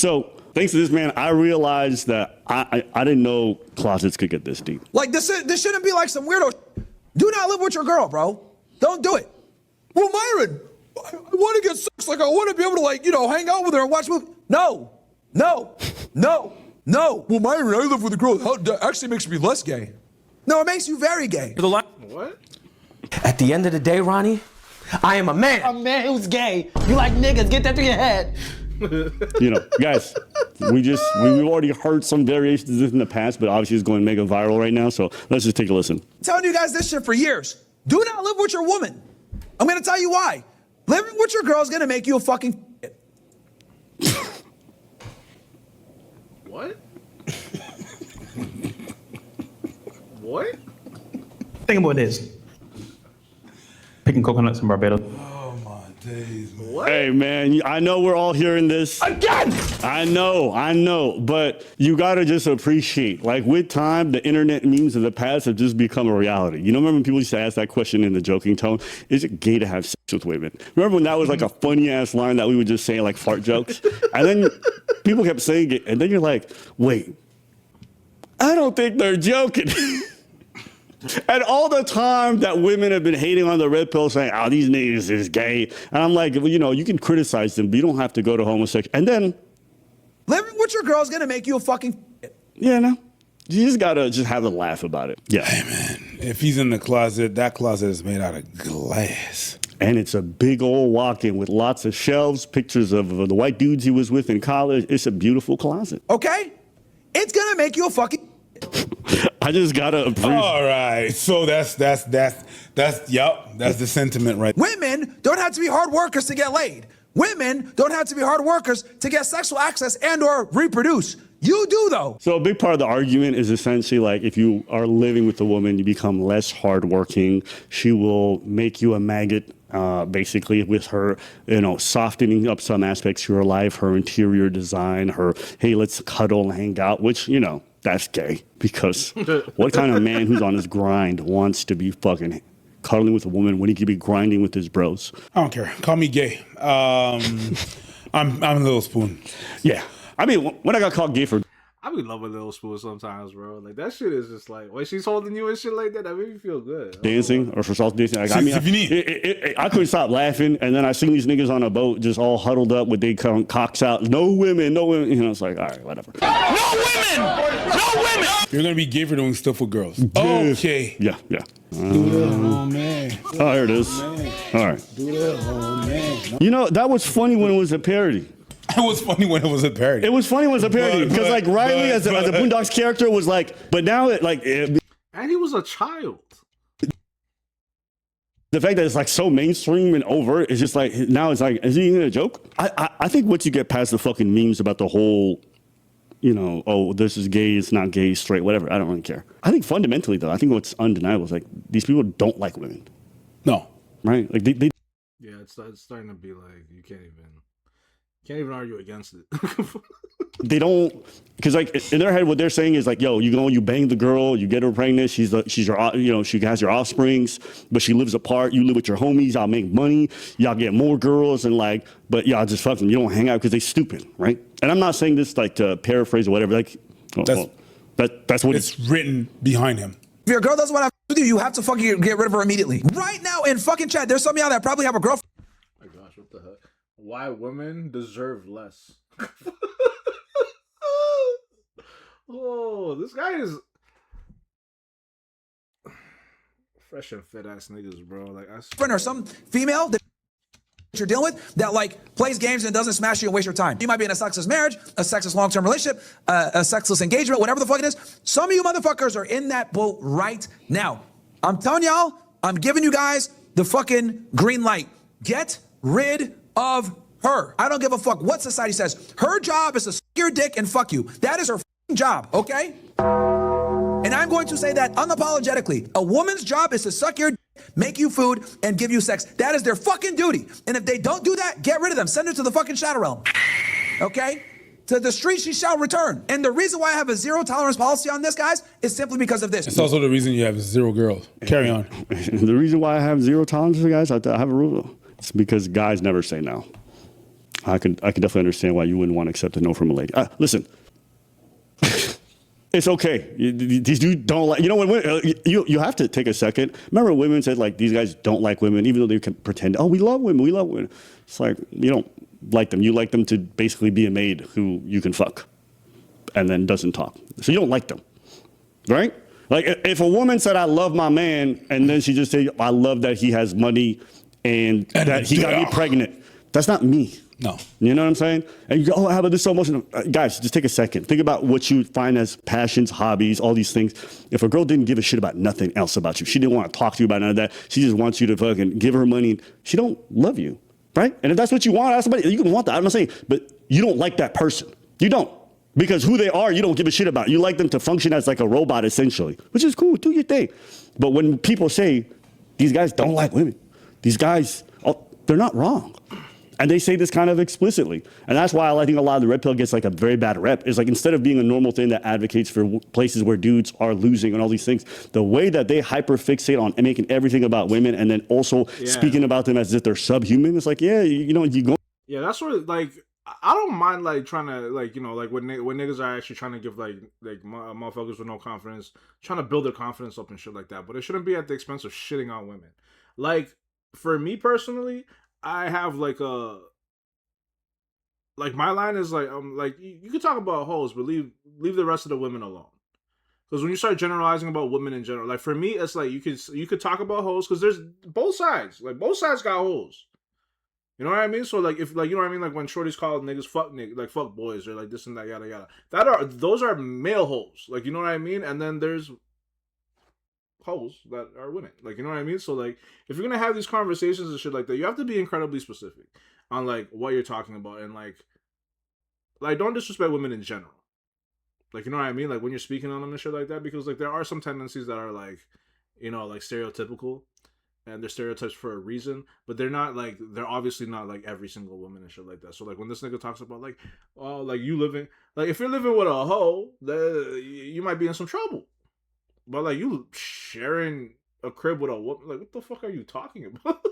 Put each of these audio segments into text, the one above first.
So thanks to this man, I realized that I didn't know closets could get this deep. Like this shouldn't be like some weirdo. Do not live with your girl, bro. Don't do it. Well, Myron, I want to get sex. Like I want to be able to hang out with her and watch movies. No. Well, Myron, I live with a girl. That actually makes me less gay. No, it makes you very gay. What? At the end of the day, Ronnie, I am a man. A man who's gay. You like niggas, get that through your head. Guys, we've already heard some variations of this in the past, but obviously it's going mega viral right now, so let's just take a listen. I'm telling you guys this shit for years. Do not live with your woman. I'm gonna tell you why. Living with your girl is gonna make you a fucking What? What? Think about this. Picking coconuts in Barbados. Oh my days, man. What? Hey man, I know we're all hearing this again. I know, but you gotta just appreciate, like with time, the internet memes of the past have just become a reality. You know, remember when people used to ask that question in the joking tone? Is it gay to have sex with women? Remember when that was like a funny ass line that we would just say like fart jokes? And then people kept saying it, and then you're like, wait, I don't think they're joking. And all the time that women have been hating on the red pill saying, oh, these niggas is gay. And I'm like, well, you can criticize them, but you don't have to go to homosexual. And then Living with your girl is gonna make you a fucking yeah, no. You just gotta just have a laugh about it. Yeah. Hey man, if he's in the closet, that closet is made out of glass. And it's a big old walk-in with lots of shelves, pictures of the white dudes he was with in college. It's a beautiful closet. Okay? It's gonna make you a fucking I just gotta appreciate. All right, so that's the sentiment right. Women don't have to be hard workers to get laid. Women don't have to be hard workers to get sexual access and or reproduce. You do though. So a big part of the argument is essentially like if you are living with a woman, you become less hardworking. She will make you a maggot, basically, with her, softening up some aspects of your life, her interior design, her, hey, let's cuddle and hang out, which, that's gay. Because what kind of man who's on his grind wants to be fucking cuddling with a woman when he could be grinding with his bros? I don't care. Call me gay. I'm a little spoon. Yeah. I mean, when I got called gay for... I be loving Little Spoon sometimes, bro. Like, that shit is just like, when she's holding you and shit like that made me feel good. Dancing or for salsa dancing. Like, I mean, if you need. I couldn't stop laughing. And then I seen these niggas on a boat just all huddled up with their cocks out. No women. It's like, all right, whatever. No women! You're going to be gay for doing stuff with girls. Okay. Yeah. Do that, oh man. Oh, here it is. Man. All right. Do that, oh man. That was funny when it was a parody. It was funny when it was a parody. It was funny when it was a parody. Because like Riley as a Boondocks character was like, but now and he was a child. The fact that it's like so mainstream and overt is just like, now it's like, is he even a joke? I think once you get past the fucking memes about the whole, oh, this is gay, it's not gay, straight, whatever, I don't really care. I think fundamentally though, I think what's undeniable is like, these people don't like women. No. Right? Like they Yeah, it's starting to be like, you can't even argue against it. They don't, because like in their head, what they're saying is like, yo, you bang the girl, you get her pregnant, she's your, she has your offsprings, but she lives apart. You live with your homies, y'all make money, y'all get more girls, and like, but y'all just fuck them. You don't hang out because they stupid, right? And I'm not saying this like to paraphrase or whatever. Like, that's what it's written behind him. If your girl doesn't want to with you, you have to fucking get rid of her immediately. Right now in fucking chat, there's some of y'all that probably have a girlfriend. Oh my gosh, what the heck? Why women deserve less. Oh, this guy is fresh and fit ass niggas, bro. Like, Or some female that you're dealing with that like plays games and doesn't smash you and waste your time. You might be in a sexless marriage, a sexless long-term relationship, a sexless engagement, whatever the fuck it is. Some of you motherfuckers are in that boat right now. I'm telling y'all, I'm giving you guys the fucking green light. Get rid of her. I don't give a fuck what society says. Her job is to suck your dick and fuck you. That is her fucking job, okay? And I'm going to say that unapologetically. A woman's job is to suck your dick, make you food, and give you sex. That is their fucking duty. And if they don't do that, get rid of them. Send her to the fucking shadow realm. Okay? To the street she shall return. And the reason why I have a zero tolerance policy on this, guys, is simply because of this. It's also the reason you have 0 girls. Carry on. The reason why I have zero tolerance for guys, I have a rule. It's because guys never say no. I could definitely understand why you wouldn't want to accept a no from a lady. Listen, it's okay. These dudes don't like. You know when you have to take a second. Remember, women said like these guys don't like women, even though they can pretend. Oh, we love women. We love women. It's like you don't like them. You like them to basically be a maid who you can fuck, and then doesn't talk. So you don't like them, right? Like if a woman said I love my man, and then she just said I love that he has money and that he got me pregnant. That's not me. No. You know what I'm saying? And you go, oh, how about this so emotional? Guys, just take a second. Think about what you find as passions, hobbies, all these things. If a girl didn't give a shit about nothing else about you, she didn't want to talk to you about none of that. She just wants you to fucking give her money. She don't love you, right? And if that's what you want, ask somebody. You can want that. I'm not saying, but you don't like that person. You don't. Because who they are, you don't give a shit about. You like them to function as like a robot, essentially, which is cool. Do your thing. But when people say, these guys don't like women, these guys, they're not wrong. And they say this kind of explicitly. And that's why I think a lot of the red pill gets like a very bad rep. Is like instead of being a normal thing that advocates for places where dudes are losing and all these things, the way that they hyperfixate on making everything about women and then also speaking about them as if they're subhuman, it's like, yeah, you know, you go. Yeah, that's what, like, I don't mind, like, trying to, like, you know, like, when niggas are actually trying to give, like motherfuckers with no confidence, trying to build their confidence up and shit like that. But it shouldn't be at the expense of shitting on women. Like, for me personally, I have, like, like, my line is, like, you can talk about hoes, but leave the rest of the women alone. Because when you start generalizing about women in general, like, for me, it's, like, you could talk about hoes, because there's both sides. Like, both sides got hoes. You know what I mean? So, like, if, like, you know what I mean? Like, when shorties call niggas fuck niggas, like, fuck boys, or, like, this and that, yada, yada. Those are male hoes. Like, you know what I mean? And then there's hoes that are women. Like, you know what I mean? So, like, if you're gonna have these conversations and shit like that, you have to be incredibly specific on, like, what you're talking about. And, like, don't disrespect women in general. Like, you know what I mean? Like, when you're speaking on them and shit like that, because, like, there are some tendencies that are, like, you know, like, stereotypical. And they're stereotypes for a reason, but they're not, like, they're obviously not, like, every single woman and shit like that. So, like, when this nigga talks about, like, oh, like, you living, like, if you're living with a hoe, you might be in some trouble. But, like, you sharing a crib with a woman, like, what the fuck are you talking about?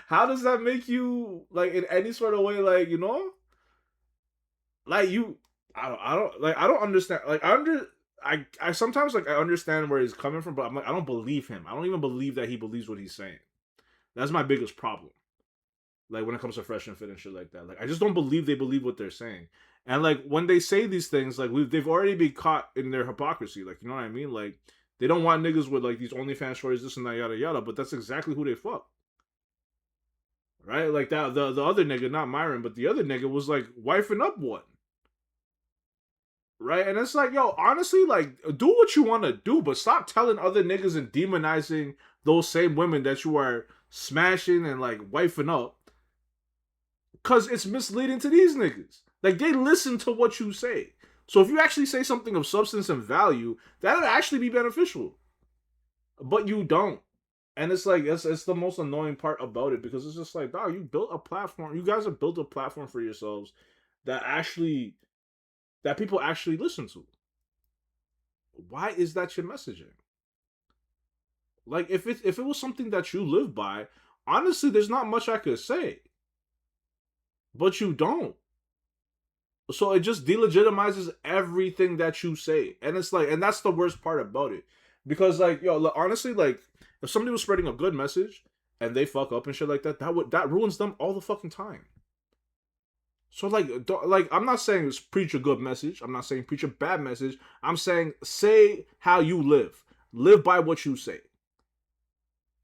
How does that make you, like, in any sort of way, like, you know? Like, I don't understand. Like, I sometimes, like, I understand where he's coming from, but I'm like, I don't believe him. I don't even believe that he believes what he's saying. That's my biggest problem. Like, when it comes to fresh and fit and shit like that. Like, I just don't believe they believe what they're saying. And, like, when they say these things, like, they've already been caught in their hypocrisy. Like, you know what I mean? Like, they don't want niggas with, like, these OnlyFans stories, this and that, yada, yada, but that's exactly who they fuck. Right? Like, that the other nigga, not Myron, but the other nigga was, like, wifing up one. Right? And it's like, yo, honestly, like, do what you want to do, but stop telling other niggas and demonizing those same women that you are smashing and, like, wifing up. Because it's misleading to these niggas. Like, they listen to what you say. So if you actually say something of substance and value, that'll actually be beneficial. But you don't. And it's like, it's the most annoying part about it, because it's just like, dog, you built a platform. You guys have built a platform for yourselves that people actually listen to. Why is that your messaging? Like, if it was something that you live by, honestly, there's not much I could say. But you don't. So it just delegitimizes everything that you say. And it's like, and that's the worst part about it. Because, like, yo, honestly, like, if somebody was spreading a good message and they fuck up and shit like that, that ruins them all the fucking time. So, like, I'm not saying preach a good message. I'm not saying preach a bad message. I'm saying say how you live. Live by what you say.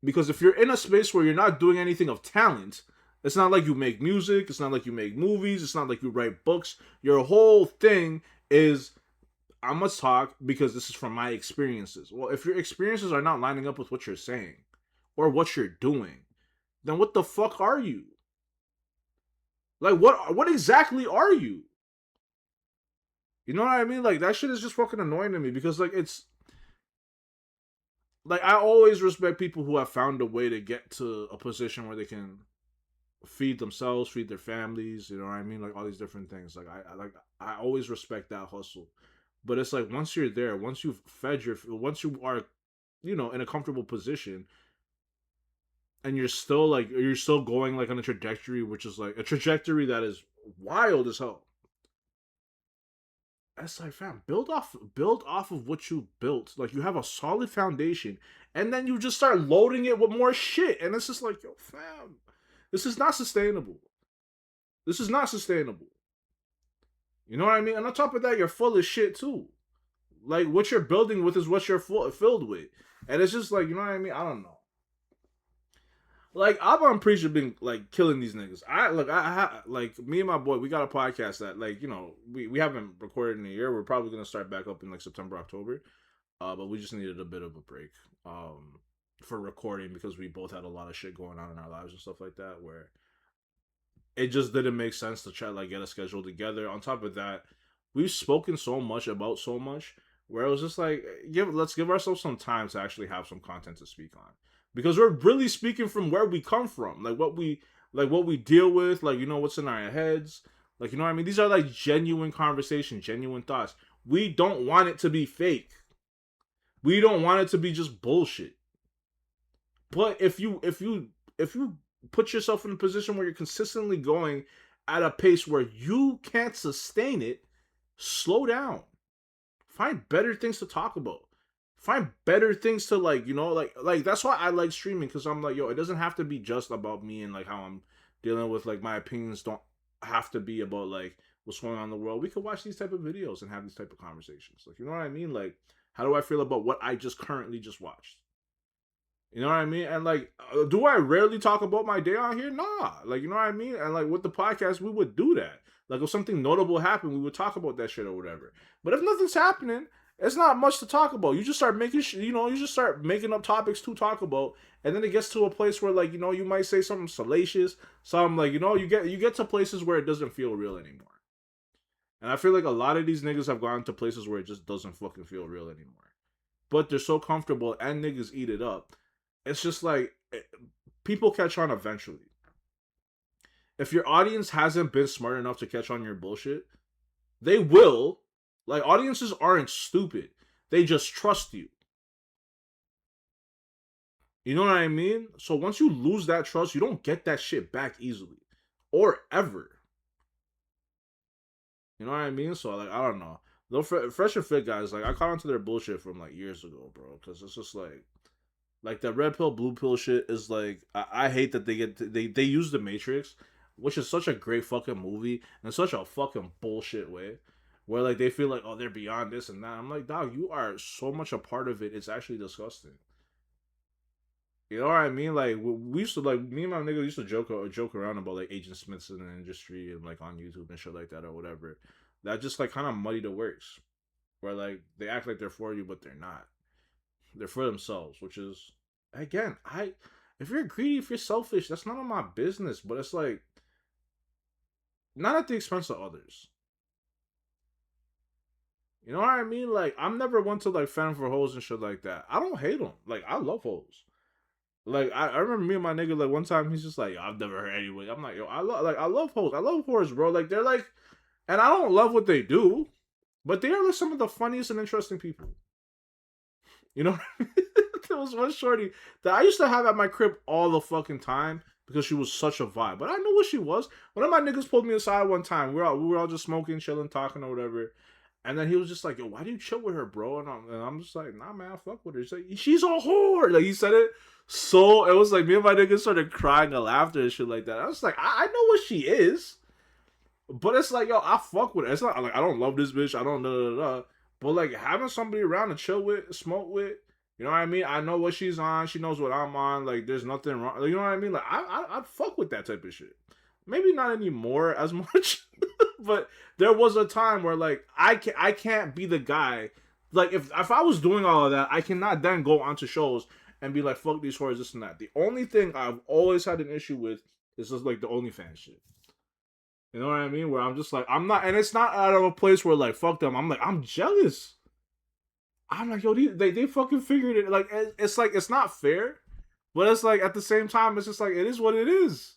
Because if you're in a space where you're not doing anything of talent, it's not like you make music. It's not like you make movies. It's not like you write books. Your whole thing is, I must talk because this is from my experiences. Well, if your experiences are not lining up with what you're saying or what you're doing, then what the fuck are you? Like, what exactly are you? You know what I mean? Like, that shit is just fucking annoying to me, because, like, it's like, I always respect people who have found a way to get to a position where they can feed themselves, feed their families, you know what I mean? Like, all these different things. Like, I always respect that hustle. But it's like, once you're there, once you've once you are, you know, in a comfortable position, and you're still going like on a trajectory, which is like a trajectory that is wild as hell. It's like, fam, build off of what you built. Like, you have a solid foundation, and then you just start loading it with more shit, and it's just like, yo, fam, this is not sustainable. This is not sustainable. You know what I mean? And on top of that, you're full of shit too. Like, what you're building with is what you're filled with, and it's just like, you know what I mean? I don't know. Like, Abba Preacher been like killing these niggas. Like me and my boy, we got a podcast that, like, you know, we haven't recorded in a year. We're probably gonna start back up in like September, October. But we just needed a bit of a break for recording because we both had a lot of shit going on in our lives and stuff like that, where it just didn't make sense to try to like get a schedule together. On top of that, we've spoken so much about so much where it was just like, let's give ourselves some time to actually have some content to speak on. Because we're really speaking from where we come from, like what we deal with, like, you know, what's in our heads, like, you know what I mean? These are like genuine conversations, genuine thoughts. We don't want it to be fake. We don't want it to be just bullshit. But if you put yourself in a position where you're consistently going at a pace where you can't sustain it, slow down. Find better things to talk about. Find better things to, like, you know, like that's why I like streaming, because I'm like, yo, it doesn't have to be just about me and like how I'm dealing with, like, my opinions don't have to be about like what's going on in the world. We could watch these type of videos and have these type of conversations. Like, you know what I mean? Like, how do I feel about what I just currently just watched? You know what I mean? And like, do I rarely talk about my day on here? Nah. Like, you know what I mean? And like with the podcast, we would do that. Like, if something notable happened, we would talk about that shit or whatever. But if nothing's happening, it's not much to talk about. You just start making you just start making up topics to talk about, and then it gets to a place where, like, you know, you might say something salacious, something like, you know, you get to places where it doesn't feel real anymore. And I feel like a lot of these niggas have gone to places where it just doesn't fucking feel real anymore. But they're so comfortable, and niggas eat it up. It's just like, people catch on eventually. If your audience hasn't been smart enough to catch on your bullshit, they will. Like, audiences aren't stupid. They just trust you. You know what I mean? So once you lose that trust, you don't get that shit back easily. Or ever. You know what I mean? So, like, I don't know. Those Fresh and Fit guys, like, I caught onto their bullshit from, like, years ago, bro. Because it's just, like, the red pill, blue pill shit is, like, I hate that they use The Matrix, which is such a great fucking movie, in such a fucking bullshit way. Where, like, they feel like, oh, they're beyond this and that. I'm like, dog, you are so much a part of it. It's actually disgusting. You know what I mean? Like, we used to, like, me and my nigga used to joke around about, like, Agent Smiths in the industry and, like, on YouTube and shit like that or whatever. That just, like, kind of muddy the works. Where, like, they act like they're for you, but they're not. They're for themselves, which is, again, if you're greedy, if you're selfish, that's none of my business. But it's, like, not at the expense of others. You know what I mean? Like, I'm never one to, like, fan for hoes and shit like that. I don't hate them. Like, I love hoes. Like, I remember me and my nigga, like, one time, he's just like, yo, I've never heard anyway. I'm like, yo, I love hoes. I love whores, bro. Like, they're like, and I don't love what they do, but they are, like, some of the funniest and interesting people. You know what I mean? There was one shorty that I used to have at my crib all the fucking time because she was such a vibe. But I knew what she was. One of my niggas pulled me aside one time. We were all just smoking, chilling, talking or whatever. And then he was just like, yo, why do you chill with her, bro? And I'm just like, nah, man, I fuck with her. He's like, she's a whore. Like, he said it. So it was like me and my niggas started crying and laughter and shit like that. I was like, I know what she is. But it's like, yo, I fuck with her. It's not like I don't love this bitch. I don't da. But like having somebody around to chill with, smoke with, you know what I mean? I know what she's on. She knows what I'm on. Like, there's nothing wrong. Like, you know what I mean? Like, I'd fuck with that type of shit. Maybe not anymore as much. But there was a time where, like, I can't be the guy. Like, if I was doing all of that, I cannot then go onto shows and be like, fuck these whores, this and that. The only thing I've always had an issue with is just, like, the OnlyFans shit. You know what I mean? Where I'm just like, I'm not, and it's not out of a place where, like, fuck them. I'm like, I'm jealous. I'm like, yo, they fucking figured it. Like, it's like, it's not fair. But it's like, at the same time, it's just like, it is what it is.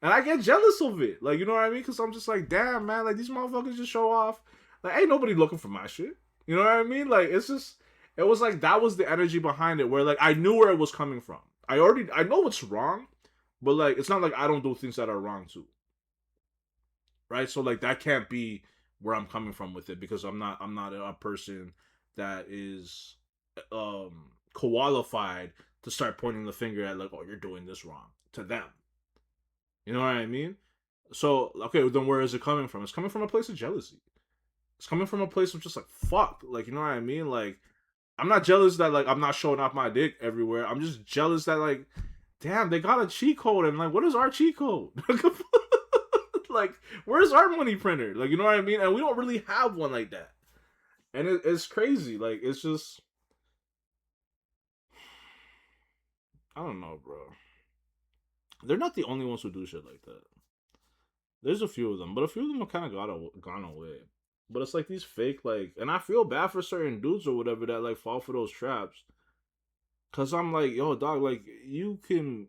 And I get jealous of it. Like, you know what I mean? Because I'm just like, damn, man, like, these motherfuckers just show off. Like, ain't nobody looking for my shit. You know what I mean? Like, it's just, it was like, that was the energy behind it, where, like, I knew where it was coming from. I know it's wrong, but like it's not like I don't do things that are wrong too. Right? So like that can't be where I'm coming from with it, because I'm not a person that is qualified to start pointing the finger at like, oh, you're doing this wrong to them. You know what I mean? So okay, then where is it coming from? It's coming from a place of jealousy. It's coming from a place of just like fuck, like, you know what I mean? Like, I'm not jealous that like I'm not showing off my dick everywhere. I'm just jealous that like, damn, they got a cheat code, and like, what is our cheat code? Like, where's our money printer? Like, you know what I mean? And we don't really have one like that. And it's crazy. Like, it's just, I don't know, bro. They're not the only ones who do shit like that. There's a few of them, but a few of them have kind of gone away. But it's like these fake, like, and I feel bad for certain dudes or whatever that like fall for those traps. Cause I'm like, yo, dog, like, you can.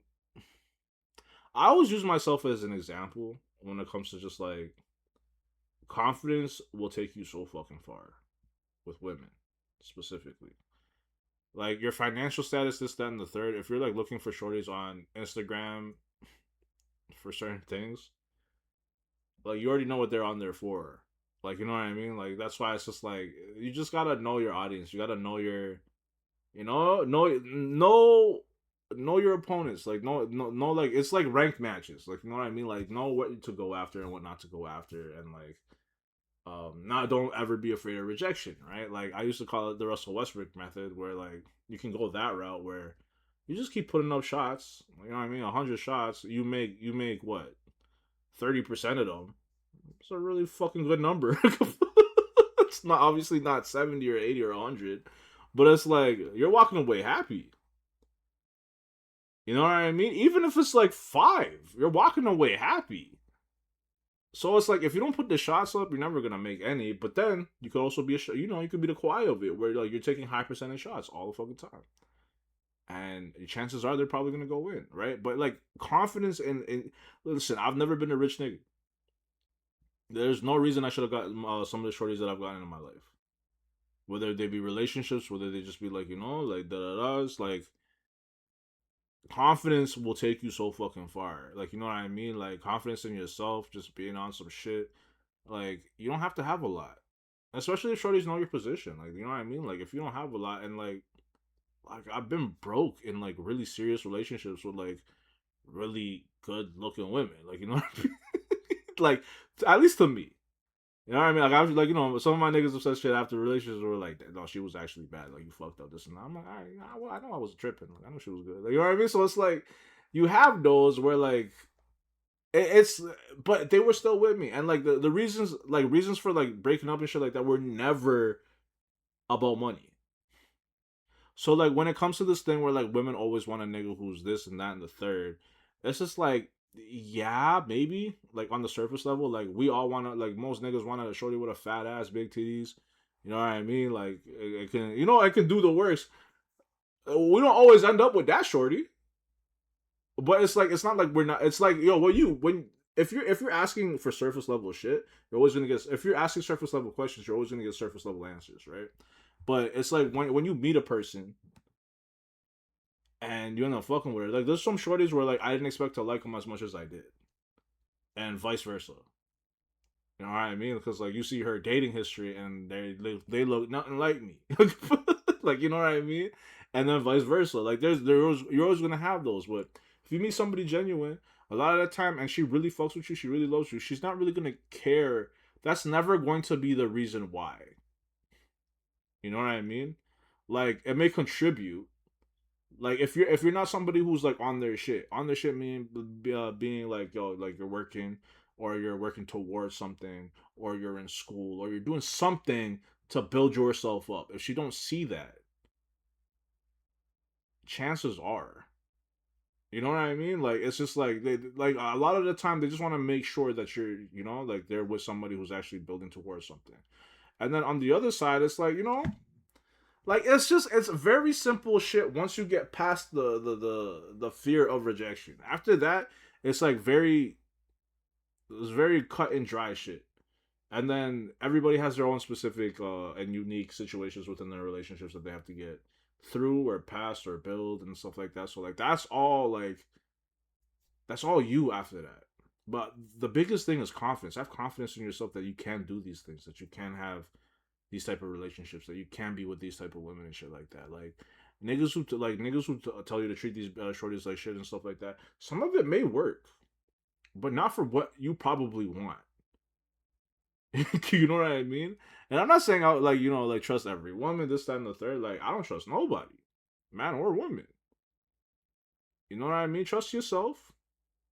I always use myself as an example when it comes to just like, confidence will take you so fucking far with women specifically. Like, your financial status, this, that, and the third. If you're like looking for shorties on Instagram for certain things, like, you already know what they're on there for. Like, you know what I mean? Like, that's why it's just like, you just gotta know your audience. You gotta know your, you know your opponents. Like, no, like, it's like ranked matches. Like, you know what I mean? Like, know what to go after and what not to go after, and like, not, don't ever be afraid of rejection, right? Like, I used to call it the Russell Westbrook method, where like you can go that route where you just keep putting up shots. You know what I mean? 100 shots, you make what, 30% of them. It's a really fucking good number. It's not, obviously not 70 or 80 or 100, but it's like you're walking away happy. You know what I mean? Even if it's like 5, you're walking away happy. So it's like, if you don't put the shots up, you're never gonna make any. But then you could also be you could be the Kawhi of it, where like you're taking high percentage shots all the fucking time, and chances are they're probably gonna go in, right? But like, confidence in listen, I've never been a rich nigga. There's no reason I should have gotten some of the shorties that I've gotten in my life, whether they be relationships, whether they just be like, you know, like da-da-da's, like, confidence will take you so fucking far. Like, you know what I mean? Like, confidence in yourself, just being on some shit. Like, you don't have to have a lot, especially if shorties know your position. Like, you know what I mean? Like, if you don't have a lot, and like I've been broke in like really serious relationships with like really good looking women. Like, you know what I mean? Like, at least to me. You know what I mean? Like, I was like, you know, some of my niggas have said shit after relationships were like, no, she was actually bad. Like, you fucked up this and that. I'm like, all right, I know I was tripping. Like, I know she was good. Like, you know what I mean? So it's like, you have those where like, it's, but they were still with me. And like, the reasons for like breaking up and shit like that were never about money. So like, when it comes to this thing where like women always want a nigga who's this and that and the third, it's just like, yeah, maybe like on the surface level, like we all want to, like most niggas want a shorty with a fat ass, big titties. You know what I mean? Like, it can, you know, it can do the works. We don't always end up with that shorty, but it's like, it's not like we're not. It's like, yo, if you're asking for surface level shit, you're always gonna get. If you're asking surface level questions, you're always gonna get surface level answers, right? But it's like, when you meet a person and you end up fucking with her, like, there's some shorties where like I didn't expect to like them as much as I did, and vice versa. You know what I mean? Because like, you see her dating history and they look nothing like me. Like, you know what I mean? And then vice versa. Like, you're always gonna have those. But if you meet somebody genuine, a lot of the time, and she really fucks with you, she really loves you, she's not really gonna care. That's never going to be the reason why. You know what I mean? Like, it may contribute. Like, if you're not somebody who's like on their shit meaning being like, yo, like you're working, or you're working towards something, or you're in school, or you're doing something to build yourself up. If she don't see that, chances are, you know what I mean? Like, it's just like, they, like, a lot of the time they just want to make sure that you're, you know, like they're with somebody who's actually building towards something. And then on the other side, it's like, you know, like, it's very simple shit once you get past the fear of rejection. After that, it's like it's very cut and dry shit. And then everybody has their own specific and unique situations within their relationships that they have to get through or past or build and stuff like that. So like that's all you after that. But the biggest thing is confidence. Have confidence in yourself that you can do these things, that you can have these type of relationships, that you can be with these type of women and shit like that. Like niggas who tell you to treat these shorties like shit and stuff like that. Some of it may work, but not for what you probably want. You know what I mean? And I'm not saying I like trust every woman, this, that, and the third. Like I don't trust nobody, man or woman. You know what I mean? Trust yourself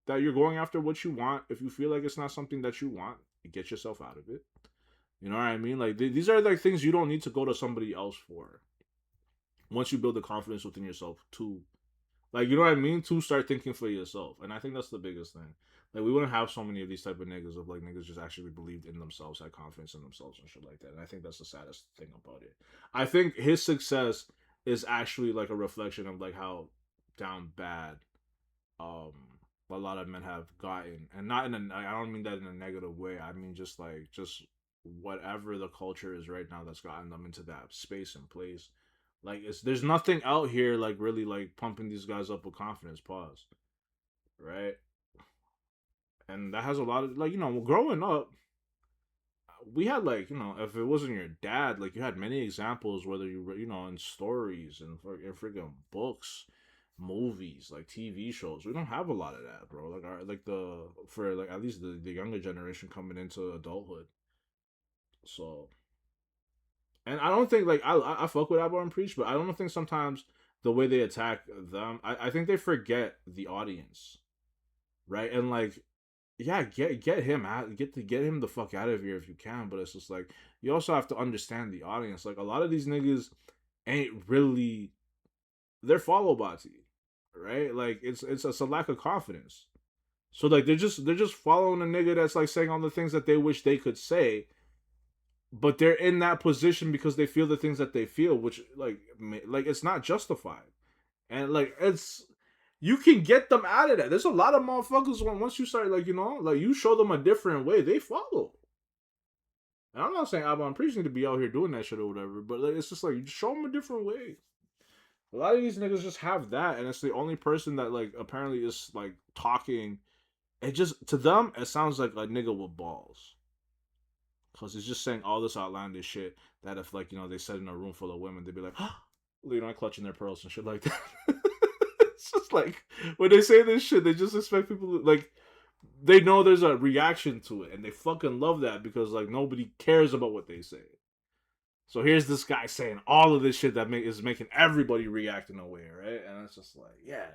that you're going after what you want. If you feel like it's not something that you want, get yourself out of it. You know what I mean? Like these are like things you don't need to go to somebody else for. Once you build the confidence within yourself to, like, you know what I mean? To start thinking for yourself. And I think that's the biggest thing. Like, we wouldn't have so many of these type of niggas of, like, niggas just actually believed in themselves, had confidence in themselves and shit like that. And I think that's the saddest thing about it. I think his success is actually, like, a reflection of, like, how down bad a lot of men have gotten. And not in a, I don't mean that in a negative way. I mean just, like, just whatever the culture is right now that's gotten them into that space and place. Like, there's nothing out here, like, really, like, pumping these guys up with confidence, pause. Right? And that has a lot of, like, you know, growing up, we had, like, you know, if it wasn't your dad, like, you had many examples, whether you know, in stories and freaking books, movies, like, TV shows. We don't have a lot of that, bro. Like, for at least the younger generation coming into adulthood. So... And I don't think, like, I fuck with Abba and Preach, but I don't think sometimes the way they attack them, I think they forget the audience, right? And, like, yeah, get him out, get him the fuck out of here if you can, but it's just, like, you also have to understand the audience. Like, a lot of these niggas ain't really, they're follow botsy, right? Like, it's a lack of confidence. So, like, they're just following a nigga that's, like, saying all the things that they wish they could say, but they're in that position because they feel the things that they feel, which, like it's not justified. And, like, you can get them out of that. There's a lot of motherfuckers once you start, like, you know, like, you show them a different way, they follow. And I'm not saying I'm preaching to be out here doing that shit or whatever, but, like, it's just like, you just show them a different way. A lot of these niggas just have that, and it's the only person that, like, apparently is, like, talking. It just, to them, it sounds like a nigga with balls. Because it's just saying all this outlandish shit that if, like, you know, they said in a room full of women, they'd be like, you know, clutching their pearls and shit like that. It's just like, when they say this shit, they just expect people to, like, they know there's a reaction to it. And they fucking love that because, like, nobody cares about what they say. So here's this guy saying all of this shit that is making everybody react in a way, right? And it's just like, yeah,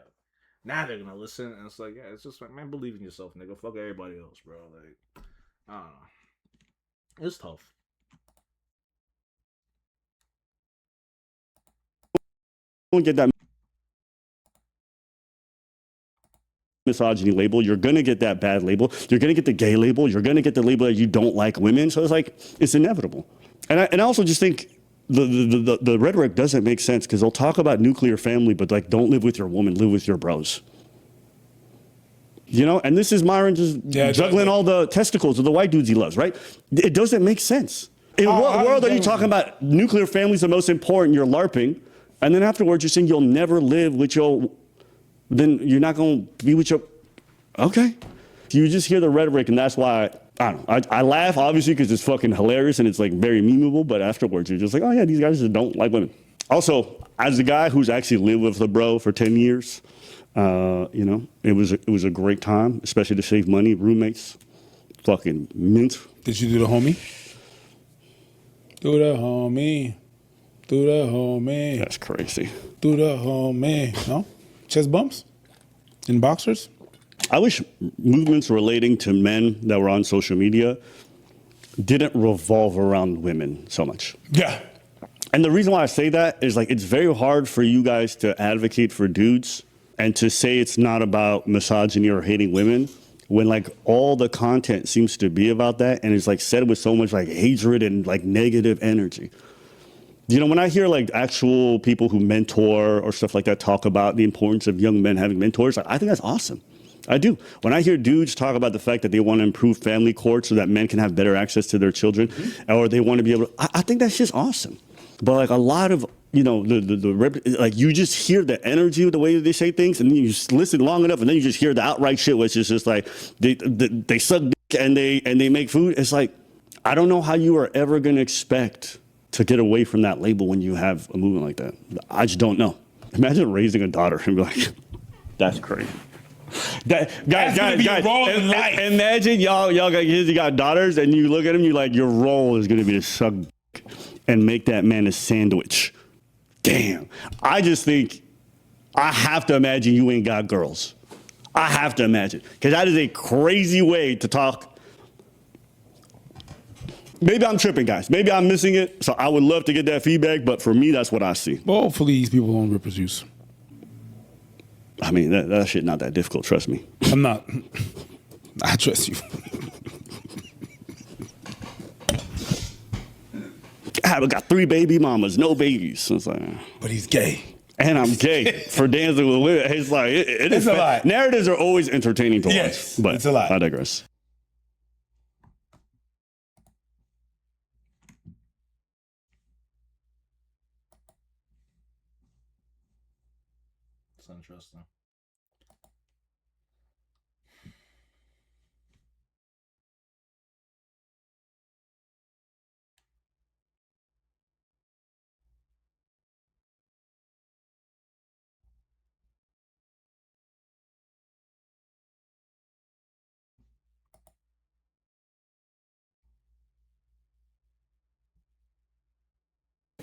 now they're gonna listen. And it's like, yeah, it's just like, man, believe in yourself, nigga. Fuck everybody else, bro. Like, I don't know. It's tough. Don't get that misogyny label. You're gonna get that bad label. You're gonna get the gay label. You're gonna get the label that you don't like women. So it's like, it's inevitable. And I also just think the rhetoric doesn't make sense because they'll talk about nuclear family, but, like, don't live with your woman, live with your bros. You know, and this is Myron just juggling all the testicles of the white dudes he loves, right? It doesn't make sense. In what world are you talking about nuclear family's the most important, you're LARPing, and then afterwards you're saying you'll never live with your, then you're not going to be with your, okay. You just hear the rhetoric, and that's why, I don't know, I laugh, obviously, because it's fucking hilarious, and it's, like, very memeable, but afterwards you're just like, oh yeah, these guys just don't like women. Also, as a guy who's actually lived with a bro for 10 years, you know, it was a great time, especially to save money. Roommates, fucking mint. Did you do the homie? Do the homie. Do the homie. That's crazy. Do the homie. No? Chest bumps? In boxers? I wish movements relating to men that were on social media didn't revolve around women so much. Yeah. And the reason why I say that is, like, it's very hard for you guys to advocate for dudes and to say it's not about misogyny or hating women when, like, all the content seems to be about that, and it's, like, said with so much, like, hatred and, like, negative energy. You know, when I hear, like, actual people who mentor or stuff like that talk about the importance of young men having mentors, I think that's awesome. I do. When I hear dudes talk about the fact that they want to improve family court so that men can have better access to their children, or they want to be able to, I think that's just awesome. But, like, a lot of like you just hear the energy of the way that they say things, and then you just listen long enough, and then you just hear the outright shit, which is just like they suck dick and they make food. It's like, I don't know how you are ever gonna expect to get away from that label when you have a movement like that. I just don't know. Imagine raising a daughter and be like, that's crazy. Guys, imagine y'all got kids, you got daughters, and you look at them, you like, your role is gonna be to suck dick and make that man a sandwich. Damn. I just think, I have to imagine you ain't got girls. I have to imagine. Because that is a crazy way to talk. Maybe I'm tripping, guys. Maybe I'm missing it. So I would love to get that feedback, but for me, that's what I see. Well, hopefully these people don't reproduce. I mean, that shit not that difficult, trust me. I'm not. I trust you. I got 3 baby mamas, no babies. So it's like, But he's gay. and I'm gay for dancing with women. It's like, it is a lot. Narratives are always entertaining to Yes, watch. But it's a lot. I digress. It's interesting.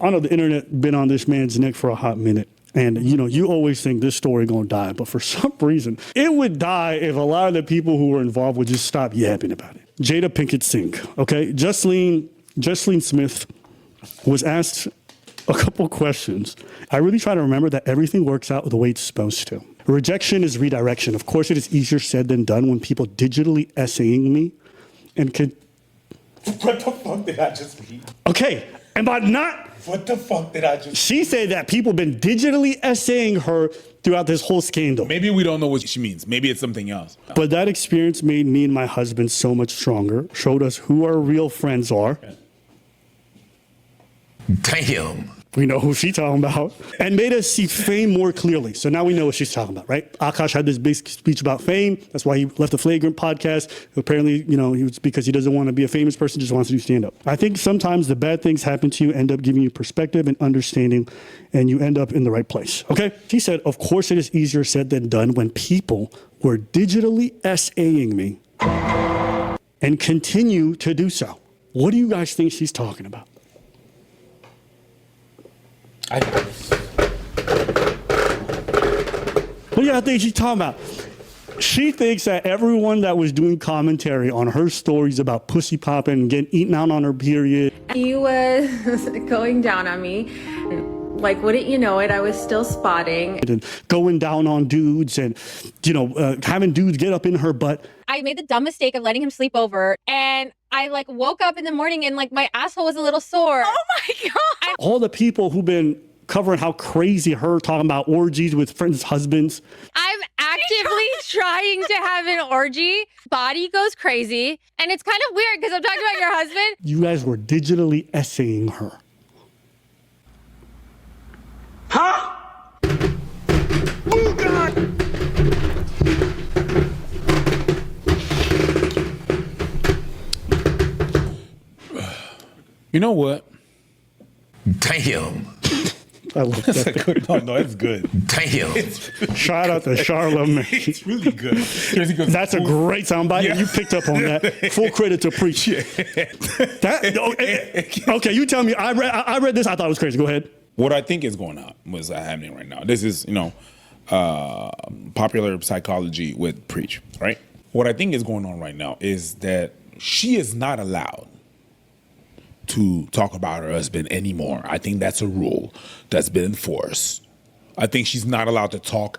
I know the internet been on this man's neck for a hot minute. And, you always think this story going to die. But for some reason, it would die if a lot of the people who were involved would just stop yapping about it. Jada Pinkett Singh, okay? Jocelyn Smith was asked a couple questions. I really try to remember that everything works out the way it's supposed to. Rejection is redirection. Of course, it is easier said than done when people digitally essaying me and could... What the fuck did I just read? Okay, and by not... What the fuck did I just... She said that people have been digitally essaying her throughout this whole scandal. Maybe we don't know what she means. Maybe it's something else. But that experience made me and my husband so much stronger, showed us who our real friends are. Damn. We know who she's talking about. And made us see fame more clearly. So now we know what she's talking about, right? Akash had this big speech about fame. That's why he left the Flagrant podcast. Apparently, he was because he doesn't want to be a famous person, just wants to do stand-up. I think sometimes the bad things happen to you, end up giving you perspective and understanding, and you end up in the right place, okay? She said, of course it is easier said than done when people were digitally SAing me and continue to do so. What do you guys think she's talking about? What do y'all think she's talking about? She thinks that everyone that was doing commentary on her stories about pussy popping and getting eaten out on her period. He was going down on me. Like, wouldn't you know it, I was still spotting. And going down on dudes and, having dudes get up in her butt. I made the dumb mistake of letting him sleep over, and I woke up in the morning and my asshole was a little sore. Oh my God. All the people who've been covering how crazy her talking about orgies with friends' husbands. I'm actively trying to have an orgy. Body goes crazy, and it's kind of weird because I'm talking about your husband. You guys were digitally essaying her. Huh? Oh, God. You know what? Damn. I love that. No, it's good. Damn. Shout out to Charlamagne. It's really good. That's a great soundbite. Yeah. You picked up on that. Full credit to Preach. Okay, you tell me. I read this. I thought it was crazy. Go ahead. What I think is going on, what's happening right now. This is, popular psychology with Preach, right? What I think is going on right now is that she is not allowed to talk about her husband anymore. I think that's a rule that's been enforced. I think she's not allowed to talk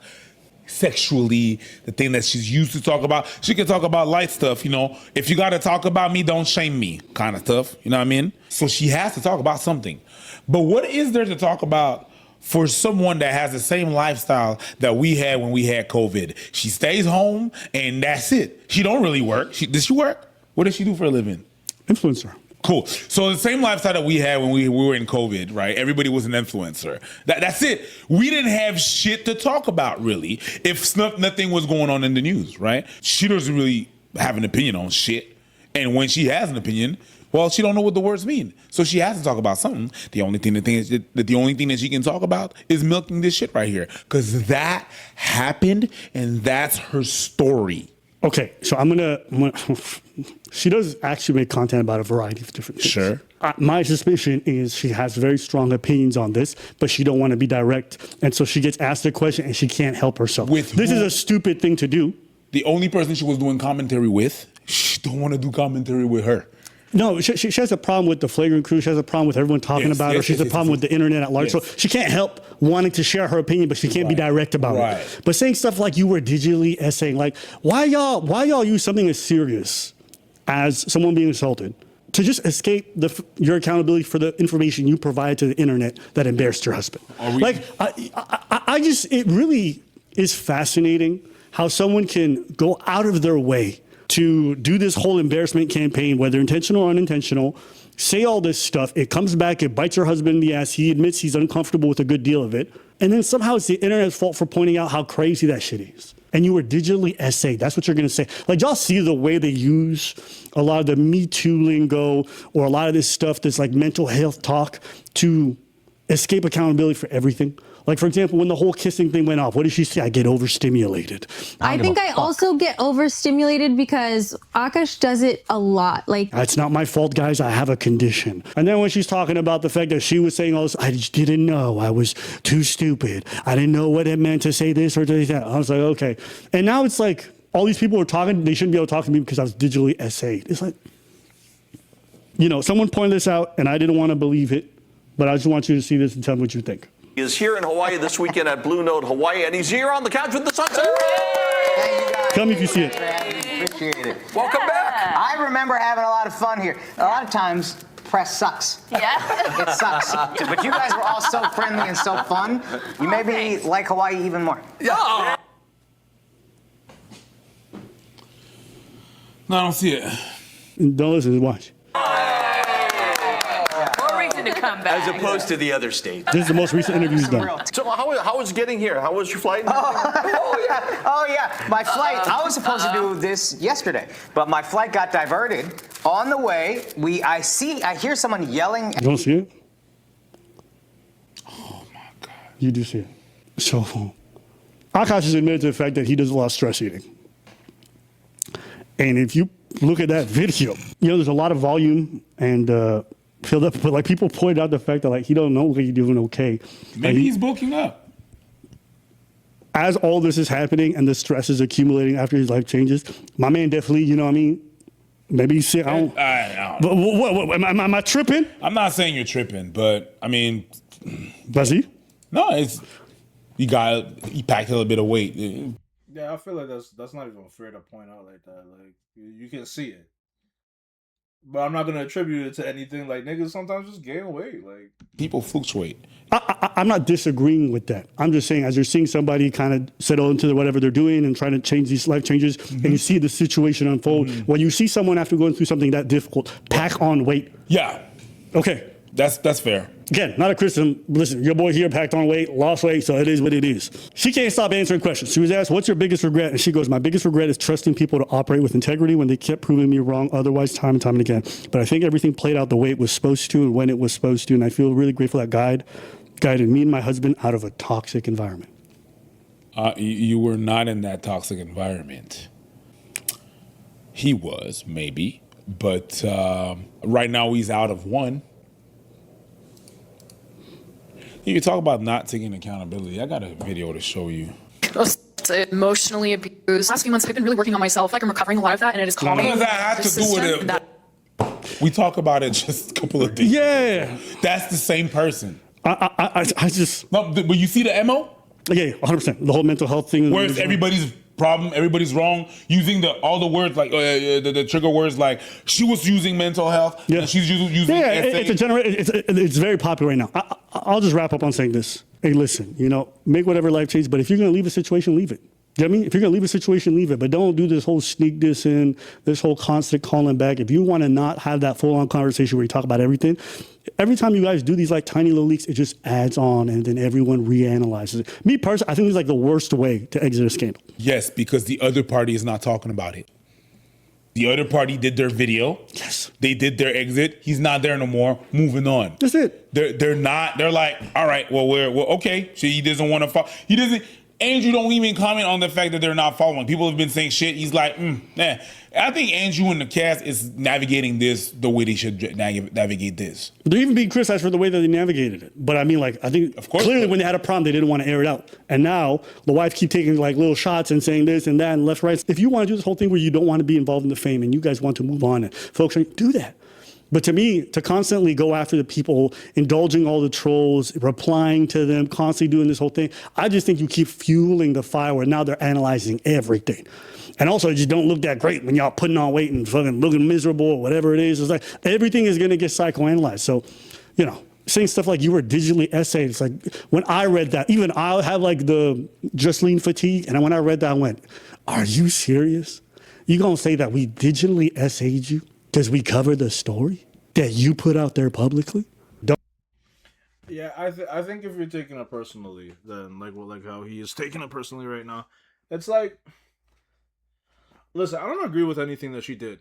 sexually, the thing that she's used to talk about. She can talk about light stuff, If you got to talk about me, don't shame me kind of stuff, you know what I mean? So she has to talk about something. But what is there to talk about for someone that has the same lifestyle that we had when we had COVID? She stays home and that's it. She don't really work. Does she work? What does she do for a living? Influencer. Cool. So the same lifestyle that we had when we were in COVID, right? Everybody was an influencer. That's it. We didn't have shit to talk about, really, if nothing was going on in the news, right? She doesn't really have an opinion on shit. And when she has an opinion, well, she don't know what the words mean. So she has to talk about something. The only thing that she can talk about is milking this shit right here. Because that happened, and that's her story. Okay, so she does actually make content about a variety of different things. Sure. My suspicion is she has very strong opinions on this, but she don't want to be direct. And so she gets asked a question and she can't help herself. This is a stupid thing to do. The only person she was doing commentary with, she don't want to do commentary with her. No, she has a problem with the Flagrant crew. She has a problem with everyone talking about her. She has a problem with the internet at large. So she can't help wanting to share her opinion, but she can't be direct about it. But saying stuff like you were digitally essaying, like why y'all use something as serious as someone being assaulted to just escape your accountability for the information you provide to the internet that embarrassed your husband? It really is fascinating how someone can go out of their way to do this whole embarrassment campaign, whether intentional or unintentional, say all this stuff. It comes back, it bites her husband in the ass. He admits he's uncomfortable with a good deal of it. And then somehow it's the internet's fault for pointing out how crazy that shit is. And you were digitally essayed. That's what you're going to say. Like, y'all see the way they use a lot of the Me Too lingo or a lot of this stuff that's like mental health talk to escape accountability for everything. Like, for example, when the whole kissing thing went off, what did she say? I get overstimulated. I think I also get overstimulated because Akash does it a lot. Like, that's not my fault, guys. I have a condition. And then when she's talking about the fact that she was saying all this, I just didn't know. I was too stupid. I didn't know what it meant to say this or to say that. I was like, okay. And now it's like all these people are talking. They shouldn't be able to talk to me because I was digitally essayed. It's like, someone pointed this out, and I didn't want to believe it, but I just want you to see this and tell me what you think. Is here in Hawaii this weekend at Blue Note Hawaii, and he's here on the couch with the Sunset. Tell me if you see it. Appreciate it. Welcome back. I remember having a lot of fun here. A lot of times, press sucks. Yeah. It sucks. But you guys were all so friendly and so fun. You made me like Hawaii even more. Yeah. No, I don't see it. Don't listen, watch. More reason to come back. As opposed to the other state. This is the most recent interview he's done. So how was getting here? How was your flight? Oh yeah. My flight, I was supposed to do this yesterday, but my flight got diverted. On the way, I hear someone yelling. You don't see it? Oh my God. You do see it. So, Akash has admitted to the fact that he does a lot of stress eating. And if you look at that video, there's a lot of volume and filled up, but like people pointed out the fact that like he don't know he's doing okay. Maybe he's bulking up. As all this is happening and the stress is accumulating after his life changes, my man definitely, maybe he's sick. I don't. But what am I tripping? I'm not saying you're tripping, but I mean, does he? No, he packed a little bit of weight. Yeah, I feel like that's not even fair to point out like that. Like you can see it, but I'm not gonna attribute it to anything. Like niggas sometimes just gain weight. Like people fluctuate. I'm not disagreeing with that. I'm just saying, as you're seeing somebody kind of settle into whatever they're doing and trying to change these life changes, and you see the situation unfold, when you see someone after going through something that difficult pack on weight. Yeah. Okay. That's fair. Again, not a criticism. Listen, your boy here packed on weight, lost weight, so it is what it is. She can't stop answering questions. She was asked, what's your biggest regret? And she goes, my biggest regret is trusting people to operate with integrity when they kept proving me wrong otherwise time and time and again. But I think everything played out the way it was supposed to and when it was supposed to. And I feel really grateful that guided me and my husband out of a toxic environment. You were not in that toxic environment. He was, maybe. But right now he's out of one. You talk about not taking accountability. I got a video to show you. Emotionally abused. Last few months, I've been really working on myself. Like I'm recovering a lot of that, and it is calming. What does that have to do with it? We talk about it just a couple of days. Yeah, that's the same person. I just no, but you see the MO? Yeah, 100%. The whole mental health thing. Where it's everybody's problem, everybody's wrong, using all the words like the trigger words like she was using mental health. Yeah, and she's using. Yeah, it's very popular right now. I'll just wrap up on saying this. Hey, listen, make whatever life changes, but if you're going to leave a situation, leave it. You know what I mean? If you're gonna leave a situation, leave it. But don't do this whole sneak this in, this whole constant calling back. If you want to not have that full-on conversation where you talk about everything, every time you guys do these like tiny little leaks, it just adds on, and then everyone reanalyzes it. Me personally, I think it's like the worst way to exit a scandal. Yes, because the other party is not talking about it. The other party did their video. Yes. They did their exit. He's not there no more. Moving on. That's it. They're not. They're like, all right, well, we're okay. So he doesn't want to follow. He doesn't. Andrew don't even comment on the fact that they're not following. People have been saying shit. He's like, nah. I think Andrew and the cast is navigating this the way they should navigate this. They're even being criticized for the way that they navigated it. But I mean, like, I think of course, clearly when they had a problem, they didn't want to air it out. And now the wives keep taking like little shots and saying this and that and left, right. If you want to do this whole thing where you don't want to be involved in the fame and you guys want to move on, and folks do that. But to me, to constantly go after the people, indulging all the trolls, replying to them, constantly doing this whole thing, I just think you keep fueling the fire where now they're analyzing everything. And also, it just don't look that great when y'all putting on weight and fucking looking miserable or whatever it is. It's like everything is going to get psychoanalyzed. So, you know, saying stuff like you were digitally essayed, it's like when I read that, even I have like the Justine fatigue. And when I read that, I went, are you serious? You going to say that we digitally essayed you? Because we covered the story that you put out there publicly? Yeah, I think if you're taking it personally, then like how he is taking it personally right now, it's like, listen, I don't agree with anything that she did,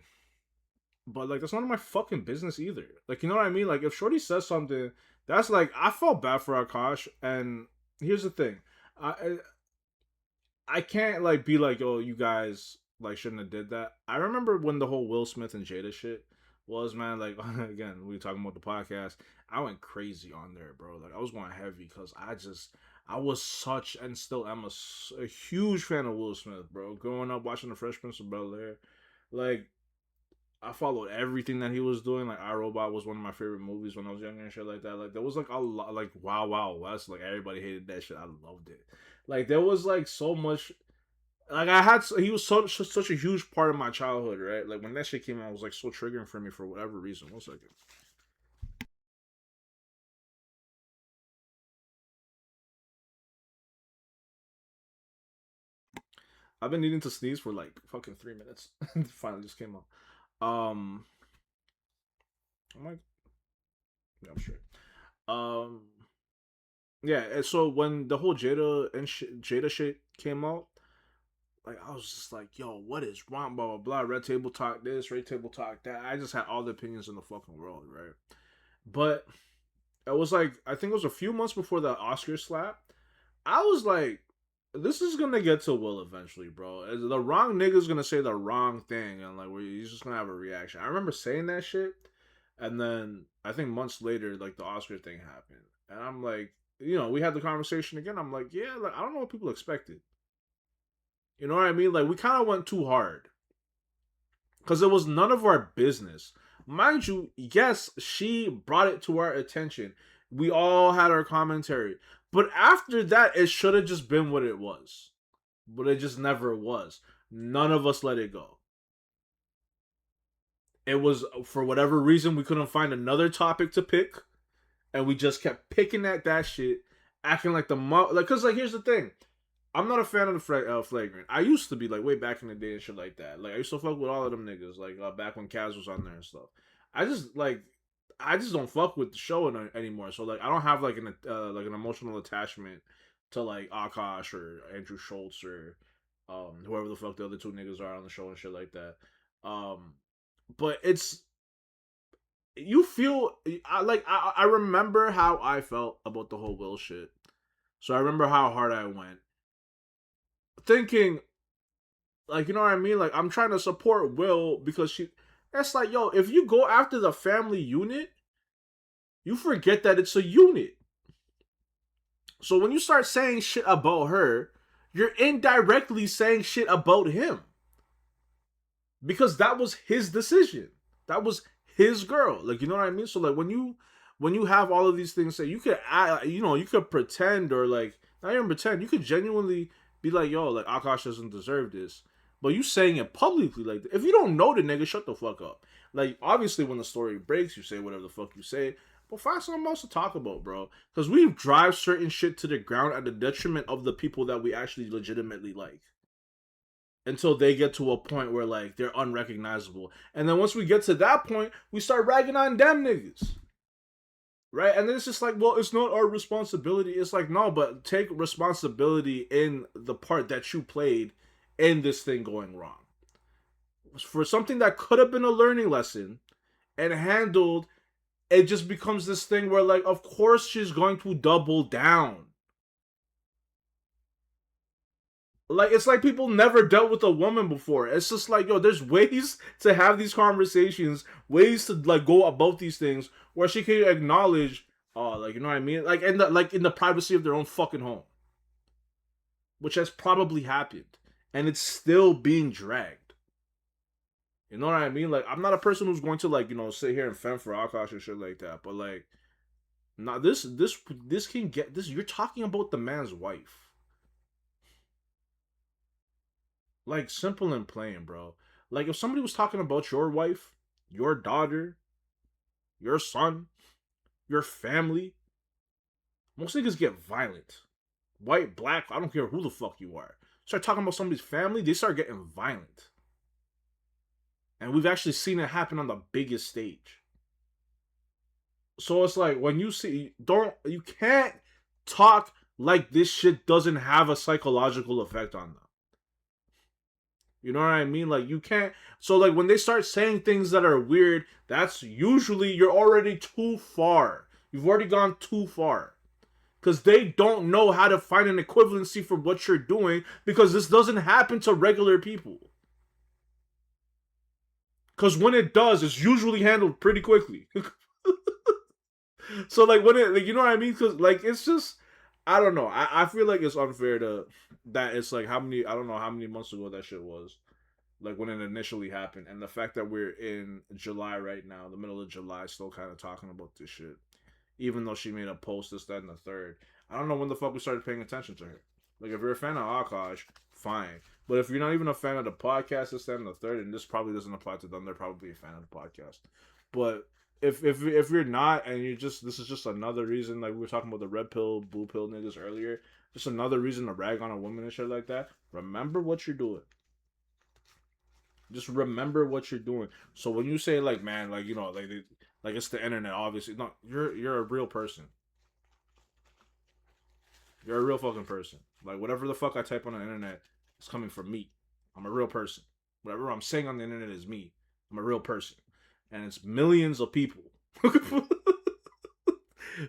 but like that's none of my fucking business either. Like, you know what I mean? Like if Shorty says something, that's like, I felt bad for Akash, and here's the thing, I can't like be like, oh, you guys like shouldn't have did that. I remember when the whole Will Smith and Jada shit was, man, like again, we talking about the podcast, I went crazy on there, bro. Like I was going heavy because I was such, and still am a huge fan of Will Smith, bro. Growing up watching The Fresh Prince of Bel-Air, like I followed everything that he was doing. Like iRobot was one of my favorite movies when I was younger and shit like that. Like there was like a lot, like Wow Wow West, like everybody hated that shit. I loved it. Like there was like so much. Like he was such a huge part of my childhood, right? Like when that shit came out, it was like so triggering for me for whatever reason. 1 second. I've been needing to sneeze for like fucking 3 minutes. It finally just came out. I'm like, yeah, I'm sure. Yeah. And so when the whole Jada shit came out, like I was just like, yo, what is wrong? Blah blah blah. Red Table Talk this, Red Table Talk that. I just had all the opinions in the fucking world, right? But it was like, I think it was a few months before the Oscar slap. I was like, this is gonna get to Will eventually, bro. The wrong nigga's gonna say the wrong thing, and like he's just gonna have a reaction. I remember saying that shit, and then I think months later, like the Oscar thing happened, and I'm like, you know, we had the conversation again. I'm like, yeah, like I don't know what people expected. You know what I mean? Like we kind of went too hard because it was none of our business, mind you. Yes, she brought it to our attention. We all had our commentary. But after that, it should have just been what it was. But it just never was. None of us let it go. It was, for whatever reason, we couldn't find another topic to pick. And we just kept picking at that shit. Acting like because, like, here's the thing. I'm not a fan of the Flagrant. I used to be, like, way back in the day and shit like that. Like, I used to fuck with all of them niggas. Like, back when Kaz was on there and stuff. I just don't fuck with the show anymore. So like I don't have like an emotional attachment to like Akash or Andrew Schultz or whoever the fuck the other two niggas are on the show and shit like that. But it's, you feel, I remember how I felt about the whole Will shit. So I remember how hard I went, thinking like, you know what I mean? Like I'm trying to support Will because that's like, yo, if you go after the family unit, you forget that it's a unit. So when you start saying shit about her, you're indirectly saying shit about him. Because that was his decision. That was his girl. Like, you know what I mean? So like when you have all of these things say, you could you could pretend, or like not even pretend, you could genuinely be like, yo, like Akash doesn't deserve this. But you saying it publicly, like, if you don't know the nigga, shut the fuck up. Like, obviously, when the story breaks, you say whatever the fuck you say. But find something else to talk about, bro. Because we drive certain shit to the ground at the detriment of the people that we actually legitimately like. until they get to a point where like they're unrecognizable. And then once we get to that point, we start ragging on them niggas. Right? And then it's just like, well, it's not our responsibility. It's like, no, but take responsibility in the part that you played in this thing going wrong. For something that could have been a learning lesson and handled, it just becomes this thing where like, of course she's going to double down. Like, it's like people never dealt with a woman before. It's just like, yo, there's ways to have these conversations, ways to like go about these things where she can acknowledge, like, you know what I mean? Like in the privacy of their own fucking home. Which has probably happened. And it's still being dragged. You know what I mean? Like, I'm not a person who's going to like, you know, sit here and fend for Akash and shit like that. But like, nah, this can get this. You're talking about the man's wife. Like, simple and plain, bro. Like, if somebody was talking about your wife, your daughter, your son, your family, most niggas get violent. White, black, I don't care who the fuck you are. Start talking about somebody's family, they start getting violent. And we've actually seen it happen on the biggest stage. So it's like, when you see, you can't talk like this shit doesn't have a psychological effect on them. You know what I mean? Like, you can't. So, like, when they start saying things that are weird, that's usually you're already too far. You've already gone too far. Because they don't know how to find an equivalency for what you're doing, because this doesn't happen to regular people. Because when it does, it's usually handled pretty quickly. So, like, when it, like, you know what I mean? Because, like, it's just, I don't know. I feel like it's unfair that it's like I don't know how many months ago that shit was. Like, when it initially happened. And the fact that we're in July right now, the middle of July, still kind of talking about this shit. Even though she made a post, this, that, and the third. I don't know when the fuck we started paying attention to her. Like, if you're a fan of Akash, fine. But if you're not even a fan of the podcast, this, that, and the third, and this probably doesn't apply to them, they're probably a fan of the podcast. But if you're not, and you just, this is just another reason, like we were talking about the red pill, blue pill niggas earlier, just another reason to rag on a woman and shit like that, remember what you're doing. Just remember what you're doing. So when you say, like, man, like, you know, like it's the internet, obviously. No, you're a real person. You're a real fucking person. Like, whatever the fuck I type on the internet is coming from me. I'm a real person. Whatever I'm saying on the internet is me. I'm a real person. And it's millions of people.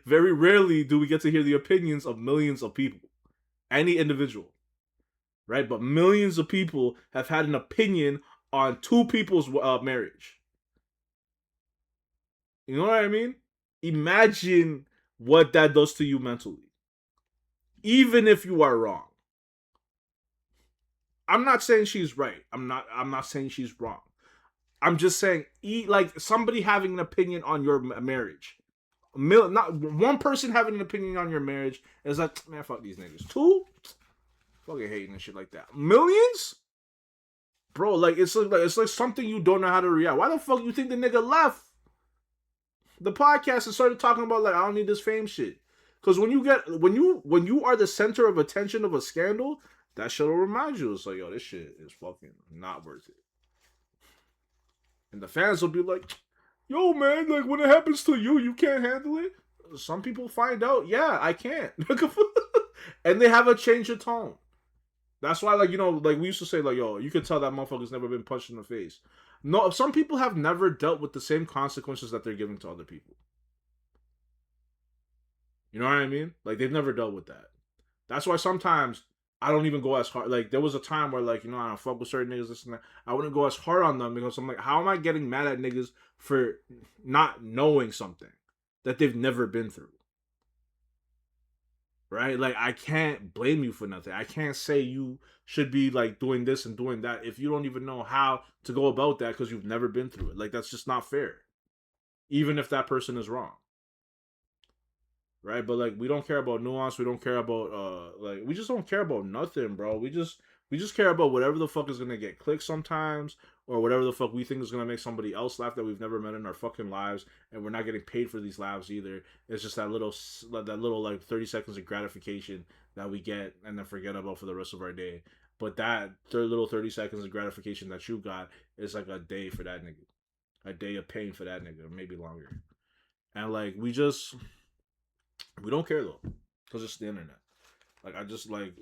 Very rarely do we get to hear the opinions of millions of people. Any individual. Right? But millions of people have had an opinion on two people's marriage. You know what I mean? Imagine what that does to you mentally. Even if you are wrong. I'm not saying she's right. I'm not saying she's wrong. I'm just saying, like, somebody having an opinion on your marriage. Not one person having an opinion on your marriage is like, man, fuck these niggas. Two? Fucking hating and shit like that. Millions? Bro, like, it's like something you don't know how to react. Why the fuck you think the nigga left the podcast and started talking about, like, I don't need this fame shit? Because when you are the center of attention of a scandal, that shit will remind you. It's like, yo, this shit is fucking not worth it. And the fans will be like, yo, man, like, when it happens to you, you can't handle it. Some people find out, yeah, I can't. And they have a change of tone. That's why, like, you know, like, we used to say, like, yo, you can tell that motherfucker's never been punched in the face. No, some people have never dealt with the same consequences that they're giving to other people. You know what I mean? Like, they've never dealt with that. That's why sometimes I don't even go as hard. Like, there was a time where, like, you know, I don't fuck with certain niggas, this and that. I wouldn't go as hard on them because I'm like, how am I getting mad at niggas for not knowing something that they've never been through? Right? Like, I can't blame you for nothing. I can't say you should be, like, doing this and doing that if you don't even know how to go about that because you've never been through it. Like, that's just not fair. Even if that person is wrong. Right? But, like, we don't care about nuance. We don't care about, like, we just don't care about nothing, bro. We just care about whatever the fuck is going to get clicks sometimes, or whatever the fuck we think is going to make somebody else laugh that we've never met in our fucking lives, and we're not getting paid for these laughs either. It's just that little like 30 seconds of gratification that we get and then forget about for the rest of our day. But that third little 30 seconds of gratification that you got is like a day for that nigga. A day of pain for that nigga, maybe longer. And like we don't care though. Because it's the internet. Like I just like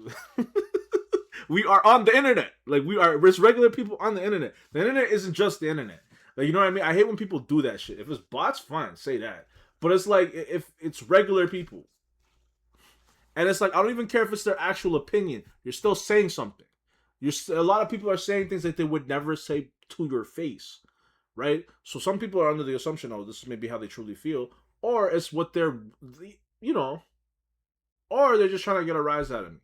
we are on the internet. Like we're regular people on the internet. The internet isn't just the internet. Like you know what I mean? I hate when people do that shit. If it's bots, fine, say that. But it's like if it's regular people. And it's like I don't even care if it's their actual opinion. You're still saying something. A lot of people are saying things that they would never say to your face, right? So some people are under the assumption, oh, this is maybe how they truly feel, or it's what they're, you know, or they're just trying to get a rise out of me.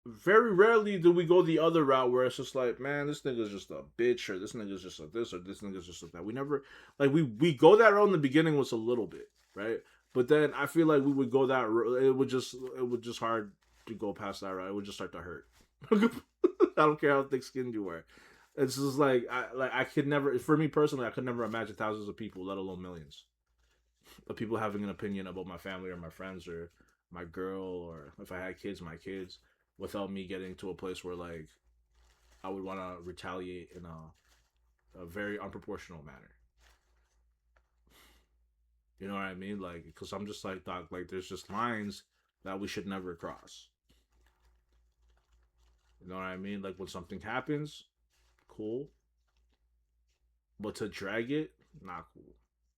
Very rarely do we go the other route where it's just like, man, this nigga's just a bitch, or this nigga's just like this, or this nigga's just like that. We never, like, we go that route in the beginning was a little bit, right? But then I feel like we would go that route, it would just hard to go past that route. It would just start to hurt. I don't care how thick-skinned you were. It's just like I could never, for me personally, I could never imagine thousands of people, let alone millions, of people having an opinion about my family or my friends or my girl, or if I had kids, my kids, without me getting to a place where like I would want to retaliate in a very unproportional manner. You know what I mean? Like, because I'm just like, doc, like there's just lines that we should never cross. You know what I mean? Like when something happens, cool. But to drag it, not cool.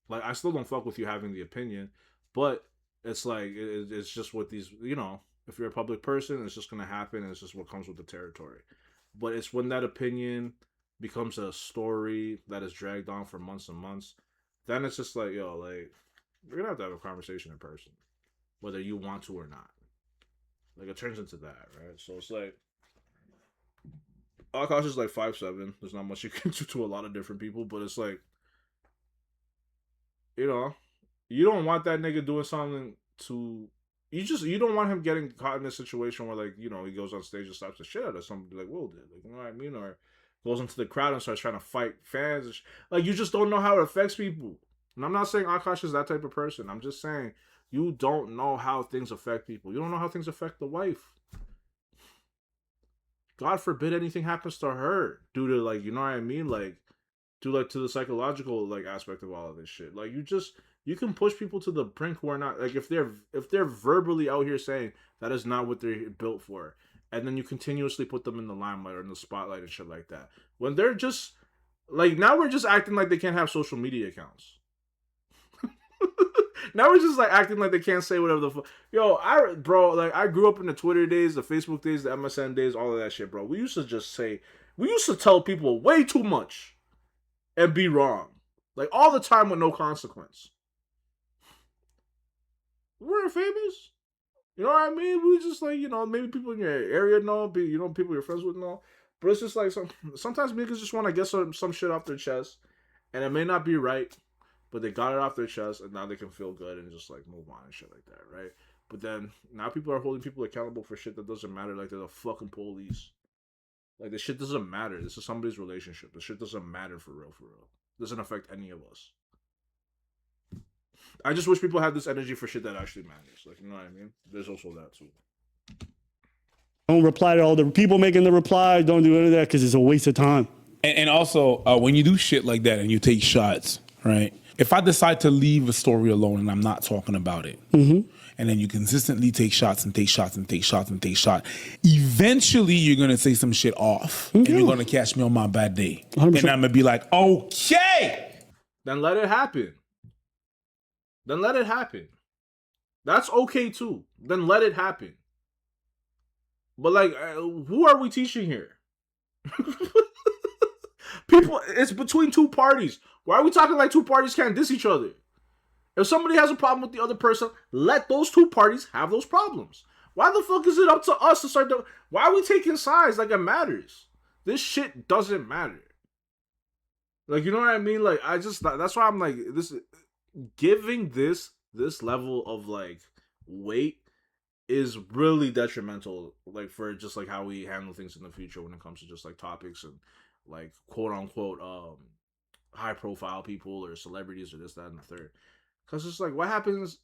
Like I still don't fuck with you having the opinion, but it's like it's just what these, you know, if you're a public person, it's just gonna happen, and it's just what comes with the territory. But it's when that opinion becomes a story that is dragged on for months and months, then it's just like, yo, like we're gonna have a conversation in person, whether you want to or not. Like it turns into that, right? So it's like Akash is like 5'7". There's not much you can do to a lot of different people, but it's like, you know, you don't want that nigga doing something to you don't want him getting caught in a situation where, like, you know, he goes on stage and slaps the shit out of somebody like Will did. Like, you know what I mean? Or goes into the crowd and starts trying to fight fans. And like, you just don't know how it affects people. And I'm not saying Akash is that type of person. I'm just saying you don't know how things affect people. You don't know how things affect the wife. God forbid anything happens to her due to, like, you know what I mean? Like, to the psychological, like, aspect of all of this shit. Like, you can push people to the brink who are not, like, if they're verbally out here saying that is not what they're built for, and then you continuously put them in the limelight or in the spotlight and shit like that, when they're just like, now we're just acting like they can't have social media accounts. Now we're just like acting like they can't say whatever the fuck. Yo, I grew up in the Twitter days, the Facebook days, the MSN days, all of that shit, bro. We used to tell people way too much and be wrong, like all the time with no consequence. We're famous. You know what I mean? We just like, you know, maybe people in your area know, you know, people you're friends with know. But it's just like sometimes niggas just want to get some shit off their chest, and it may not be right, but they got it off their chest, and now they can feel good and just like move on and shit like that, right? But then now people are holding people accountable for shit that doesn't matter, like they're the fucking police. Like this shit doesn't matter. This is somebody's relationship. This shit doesn't matter for real, for real. It doesn't affect any of us. I just wish people had this energy for shit that actually matters. Like, you know what I mean? There's also that too. Don't reply to all the people making the replies. Don't do any of that because it's a waste of time. And also, when you do shit like that and you take shots, right? If I decide to leave a story alone and I'm not talking about it, and then you consistently take shots and take shots and take shots and take shots, eventually you're going to say some shit off. And you're going to catch me on my bad day. 100%. And I'm going to be like, okay. Then let it happen. Then let it happen. That's okay too. Then let it happen. But like, who are we teaching here? People, it's between two parties. Why are we talking like two parties can't diss each other? If somebody has a problem with the other person, let those two parties have those problems. Why the fuck is it up to us to start doing? Why are we taking sides like it matters? This shit doesn't matter. Like, you know what I mean? Like, that's why I'm like, giving this level of like weight is really detrimental, like for just like how we handle things in the future when it comes to just like topics and like quote unquote high profile people or celebrities or this, that, and the third. Because it's like, what happens?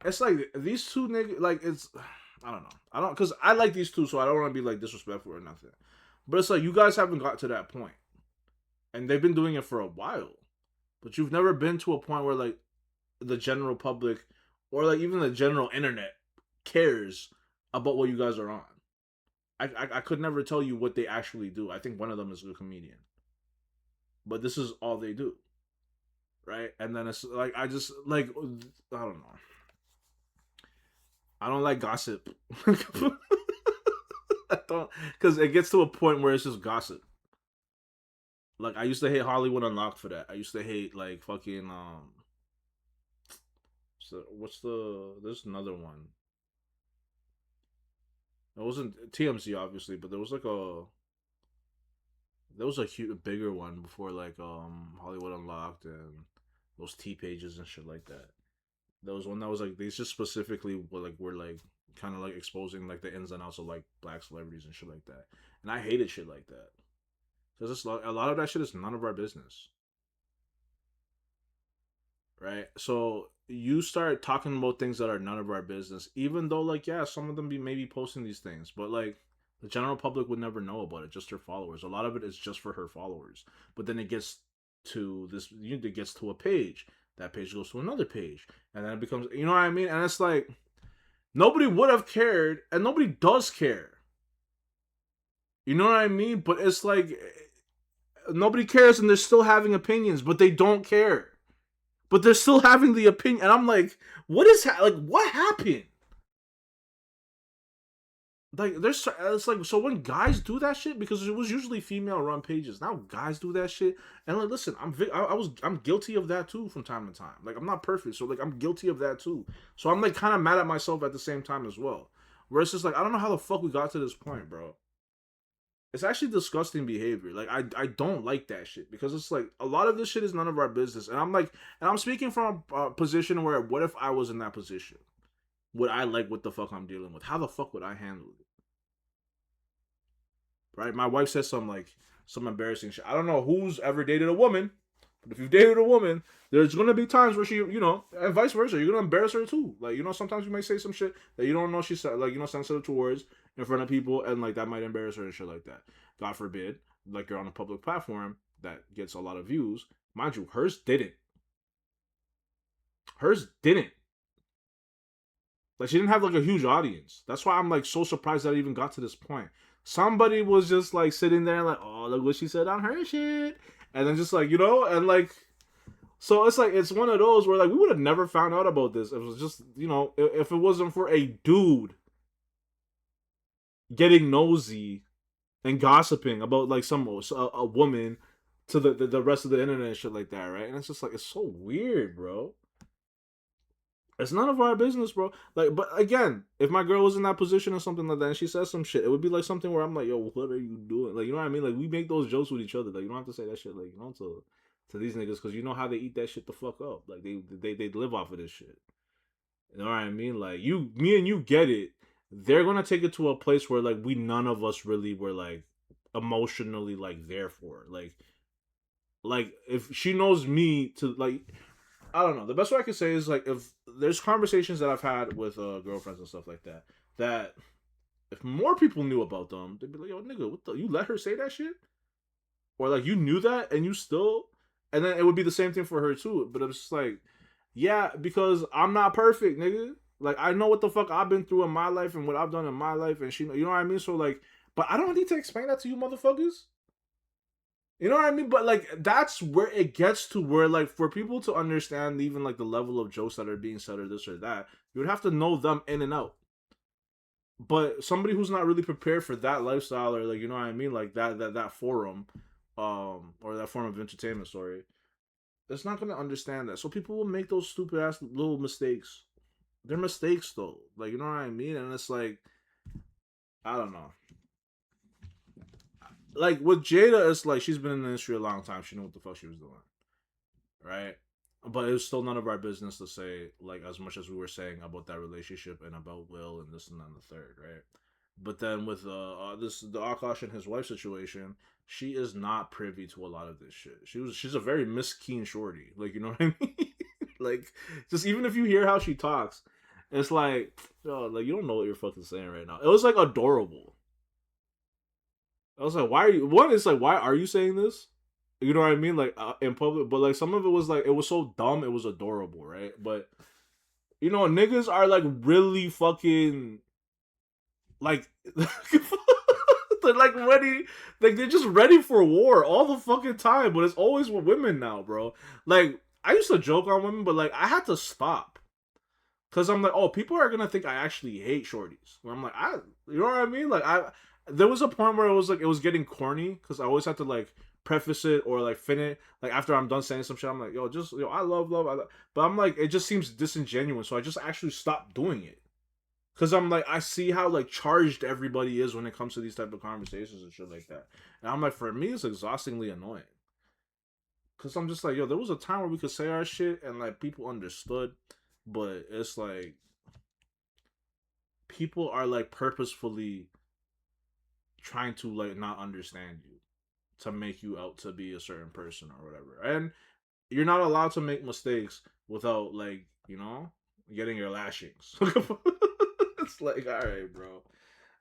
It's like these two niggas, like, it's, I don't because I like these two, so I don't want to be like disrespectful or nothing. But it's like you guys haven't got to that point, and they've been doing it for a while, but you've never been to a point where like the general public or like even the general internet cares about what you guys are on. I could never tell you what they actually do. I think one of them is a comedian, but this is all they do, right? And then it's like I just like I don't know. I don't like gossip. I don't, because it gets to a point where it's just gossip. Like I used to hate Hollywood Unlocked for that. I used to hate like fucking so there's another one. It wasn't TMZ obviously, but there was a huge bigger one before like Hollywood Unlocked and those T pages and shit like that. There was one that was like these just specifically were like kind of like exposing like the ins and outs of like black celebrities and shit like that. And I hated shit like that because a lot of that shit is none of our business, right? So you start talking about things that are none of our business, even though like yeah, some of them maybe posting these things, but like the general public would never know about it, just her followers. A lot of it is just for her followers. But then it gets to it gets to a page. That page goes to another page. And then it becomes, you know what I mean? And it's like, nobody would have cared, and nobody does care. You know what I mean? But it's like, nobody cares, and they're still having opinions, but they don't care. But they're still having the opinion. And I'm like, what happened? Like it's like, so when guys do that shit, because it was usually female run pages, now guys do that shit, and like listen, I'm guilty of that too from time to time. Like I'm not perfect, so like I'm guilty of that too. So I'm like kind of mad at myself at the same time as well. Where it's just like I don't know how the fuck we got to this point, bro. It's actually disgusting behavior. Like I don't like that shit, because it's like a lot of this shit is none of our business, and I'm speaking from a position where what if I was in that position? Would I like what the fuck I'm dealing with? How the fuck would I handle it? Right? My wife says some embarrassing shit. I don't know who's ever dated a woman, but if you've dated a woman, there's gonna be times where she, and vice versa, you're gonna embarrass her too. Like, sometimes you might say some shit that you don't know she said, like, sensitive words in front of people, and like that might embarrass her and shit like that. God forbid, like you're on a public platform that gets a lot of views. Mind you, hers didn't. Like, she didn't have like a huge audience. That's why I'm like so surprised that it even got to this point. Somebody was just like sitting there like, oh, look what she said on her shit. And then just like, and like, so it's like, it's one of those where like, we would have never found out about this. It was just, if it wasn't for a dude getting nosy and gossiping about like a woman to the rest of the internet and shit like that, right? And it's just like, it's so weird, bro. It's none of our business, bro. Like, but again, if my girl was in that position or something like that, and she says some shit, it would be like something where I'm like, yo, what are you doing? Like, you know what I mean? Like, we make those jokes with each other. Like, you don't have to say that shit, like, to these niggas, because you know how they eat that shit the fuck up. Like, they live off of this shit. You know what I mean? Like, me and you get it. They're gonna take it to a place where like none of us really were like emotionally like there for. Like if she knows me to like. I don't know. The best way I could say is like if there's conversations that I've had with girlfriends and stuff like that, that if more people knew about them, they'd be like, yo, nigga, you let her say that shit? Or like you knew that and you still, and then it would be the same thing for her too. But it's just like, yeah, because I'm not perfect, nigga. Like I know what the fuck I've been through in my life and what I've done in my life, and she, you know what I mean? So like, but I don't need to explain that to you motherfuckers. You know what I mean? But like that's where it gets to, where like for people to understand even like the level of jokes that are being said or this or that, you would have to know them in and out. But somebody who's not really prepared for that lifestyle, or like, you know what I mean, like that forum, or that form of entertainment, sorry, it's not gonna understand that. So people will make those stupid ass little mistakes. They're mistakes though. Like, you know what I mean? And it's like, I don't know. Like with Jada, it's like she's been in the industry a long time. She knew what the fuck she was doing, right? But it was still none of our business to say, like, as much as we were saying about that relationship and about Will and this and that and the third, right? But then with the Akash and his wife situation, she is not privy to a lot of this shit. She's a very Miss Keen shorty, like, you know what I mean? Like, just even if you hear how she talks, It's like, yo, like you don't know what you're fucking saying right now. It was like adorable. I was like, why are you? One, it's like, why are you saying this? You know what I mean? Like in public, but like some of it was like, it was so dumb, it was adorable, right? But you know, niggas are like really fucking like they're like ready, like they're just ready for war all the fucking time. But it's always with women now, bro. Like I used to joke on women, but like I had to stop. Cause I'm like, oh, people are gonna think I actually hate shorties. Where I'm like, you know what I mean? Like, there was a point where it was like, it was getting corny. Cause I always had to like preface it or like finish. Like after I'm done saying some shit, I'm like, yo, I love. But I'm like, it just seems disingenuous. So I just actually stopped doing it. Cause I'm like, I see how like charged everybody is when it comes to these type of conversations and shit like that. And I'm like, for me, it's exhaustingly annoying. Cause I'm just like, yo, there was a time where we could say our shit and like people understood. But it's like people are like purposefully trying to like not understand you to make you out to be a certain person or whatever. And you're not allowed to make mistakes without like, you know, getting your lashings. It's like, all right, bro.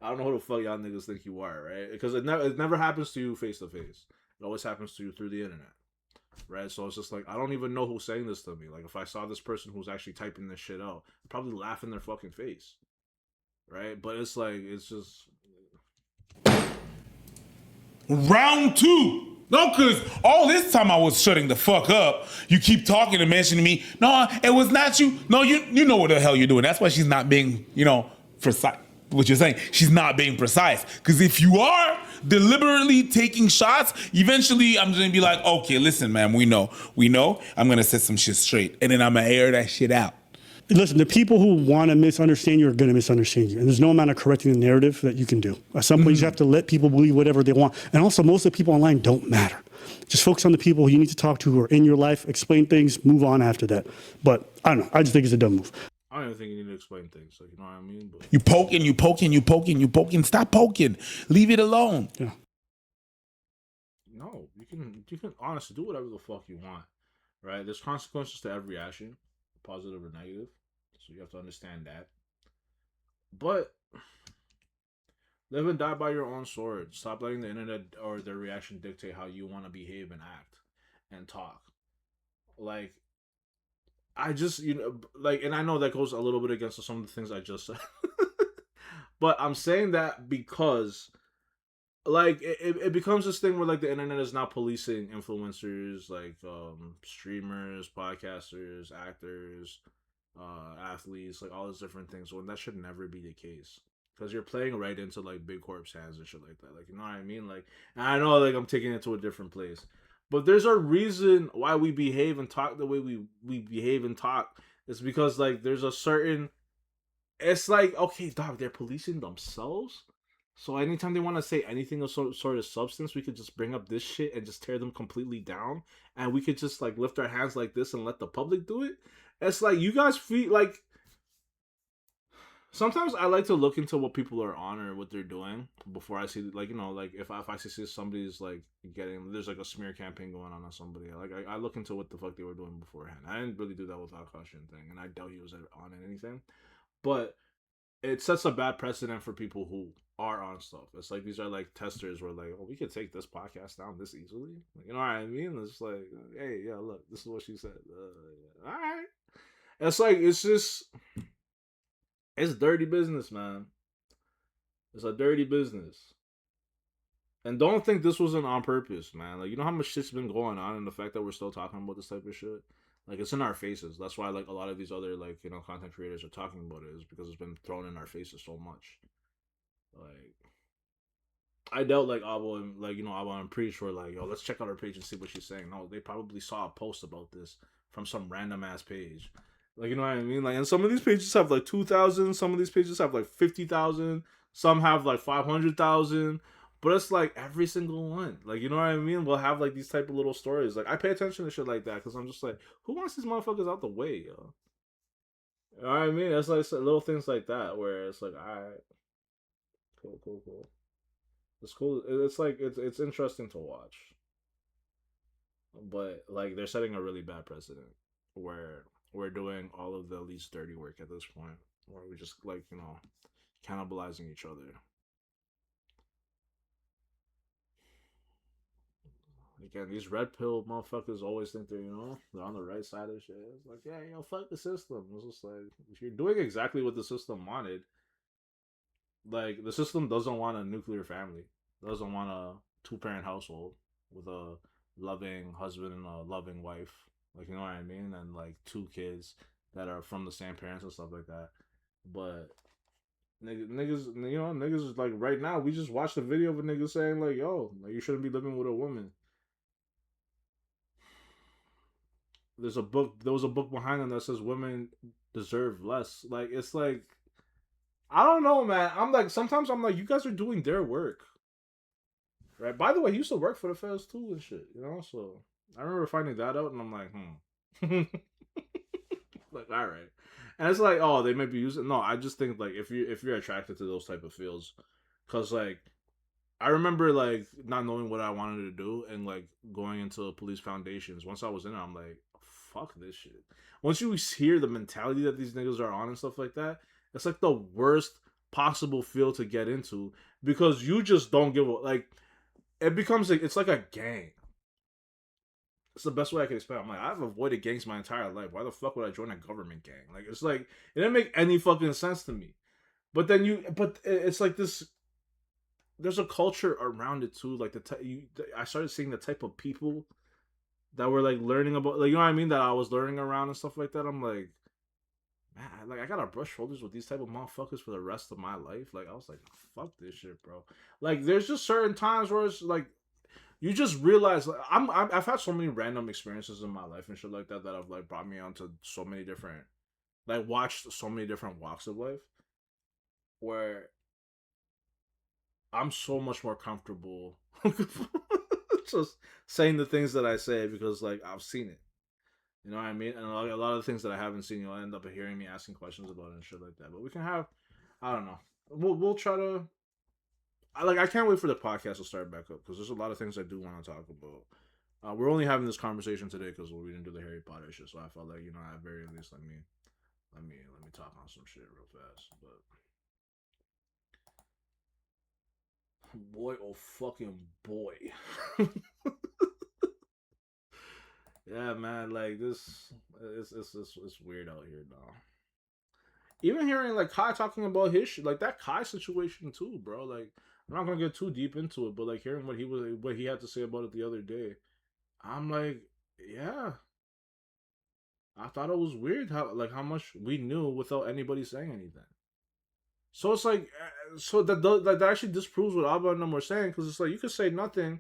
I don't know who the fuck y'all niggas think you are, right? Because it never happens to you face to face. It always happens to you through the internet. Right, so it's just like I don't even know who's saying this to me. Like if I saw this person who's actually typing this shit out, I'd probably laugh in their fucking face. Right, but it's like it's just Round two. No, because all this time I was shutting the fuck up. You keep talking and mentioning me. No, it was not you. No, you know what the hell you're doing. That's why she's not being, precise. What you're saying, she's not being precise. Because if you are deliberately taking shots, eventually I'm gonna be like, okay, listen, man, we know. I'm gonna set some shit straight, and then I'm gonna air that shit out. Listen, the people who want to misunderstand you are going to misunderstand you. And there's no amount of correcting the narrative that you can do. At some point, you have to let people believe whatever they want. And also, most of the people online don't matter. Just focus on the people you need to talk to who are in your life, explain things, move on after that. But I don't know. I just think it's a dumb move. I don't even think you need to explain things. Like, you know what I mean? But You poking. Stop poking. Leave it alone. Yeah. no, you can honestly do whatever the fuck you want. Right? There's consequences to every action, positive or negative. So you have to understand that. But live and die by your own sword. Stop letting the internet or their reaction dictate how you want to behave and act and talk. Like, I just, and I know that goes a little bit against some of the things I just said. But I'm saying that because, like, it becomes this thing where, like, the internet is now policing influencers, like, streamers, podcasters, actors, athletes, like all these different things, when that should never be the case, because you're playing right into like big corp's hands and shit like that. Like, you know what I mean? Like, and I know like I'm taking it to a different place, but there's a reason why we behave and talk the way we behave and talk. It's because like there's a certain, it's like, okay, dog, they're policing themselves. So anytime they want to say anything of some sort of substance, we could just bring up this shit and just tear them completely down, and we could just like lift our hands like this and let the public do it. It's like you guys feel like sometimes I like to look into what people are on or what they're doing before I see, like, like if I see somebody's like there's like a smear campaign going on somebody, like I look into what the fuck they were doing beforehand. I didn't really do that with Akash thing, and I doubt he was on anything, but it sets a bad precedent for people who are on stuff. It's like these are like testers where like, oh, we could take this podcast down this easily. Like, you know what I mean? It's like, hey, yeah, look, this is what she said. All right. It's like, it's dirty business, man. It's a dirty business. And don't think this wasn't on purpose, man. Like, you know how much shit's been going on, and the fact that we're still talking about this type of shit? Like, it's in our faces. That's why, like, a lot of these other, like, content creators are talking about it, is because it's been thrown in our faces so much. Like, I doubt, like, Abo and, like, Abo and Preach were like, yo, let's check out her page and see what she's saying. No, they probably saw a post about this from some random-ass page. Like, you know what I mean? Like, and some of these pages have, like, 2,000. Some of these pages have, like, 50,000. Some have, like, 500,000. But it's like every single one. Like, you know what I mean? We'll have like these type of little stories. Like, I pay attention to shit like that because I'm just like, who wants these motherfuckers out the way, yo? You know what I mean? It's like little things like that where it's like, all right, cool. It's cool. It's like, it's interesting to watch. But like, they're setting a really bad precedent where we're doing all of the least dirty work at this point. Or are we just like, you know, cannibalizing each other? Again, these red pill motherfuckers always think they're on the right side of shit. It's like, yeah, fuck the system. It's just like, if you're doing exactly what the system wanted, like the system doesn't want a nuclear family, doesn't want a 2-parent household with a loving husband and a loving wife, like, you know what I mean, and like 2 kids that are from the same parents and stuff like that. But niggas is like, right now we just watched a video of a nigga saying like, yo, like, you shouldn't be living with a woman. There was a book behind them that says women deserve less. Like, it's like, I don't know, man. Sometimes I'm like, you guys are doing their work, right? By the way, he used to work for the feds too and shit, so I remember finding that out and I'm like, like, all right. And it's like, oh, they may be using, no, I just think like, if you're attracted to those type of fields, because like, I remember like not knowing what I wanted to do and like going into police foundations. Once I was in it, I'm like, fuck this shit. Once you hear the mentality that these niggas are on and stuff like that, it's like the worst possible field to get into, because you just don't give a, like, it becomes like, it's like a gang. It's the best way I can explain. I'm like, I've avoided gangs my entire life. Why the fuck would I join a government gang? Like, it's like, it didn't make any fucking sense to me. But then it's like this, there's a culture around it too. Like I started seeing the type of people that were like learning about, like, you know what I mean, that I was learning around and stuff like that. I'm like, man, like, I gotta brush shoulders with these type of motherfuckers for the rest of my life. Like, I was like, fuck this shit, bro. Like, there's just certain times where it's like, you just realize, like, I've had so many random experiences in my life and shit like that that have like brought me onto so many different, like, watched so many different walks of life, where I'm so much more comfortable just saying the things that I say because, like, I've seen it. You know what I mean? And a lot of the things that I haven't seen, you'll end up hearing me asking questions about it and shit like that. But we can have, I don't know. We'll try to. I can't wait for the podcast to start back up because there's a lot of things I do want to talk about. We're only having this conversation today because we didn't do the Harry Potter shit, so I felt like, at very least, let me talk on some shit real fast. But boy, oh fucking boy. Yeah, man, like, this, it's weird out here now. Even hearing like Kai talking about his shit, like that Kai situation too, bro. Like, I'm not gonna get too deep into it, but like hearing what he had to say about it the other day, I'm like, yeah, I thought it was weird how much we knew without anybody saying anything. So it's like, that actually disproves what Abba and them were saying, because it's like, you could say nothing,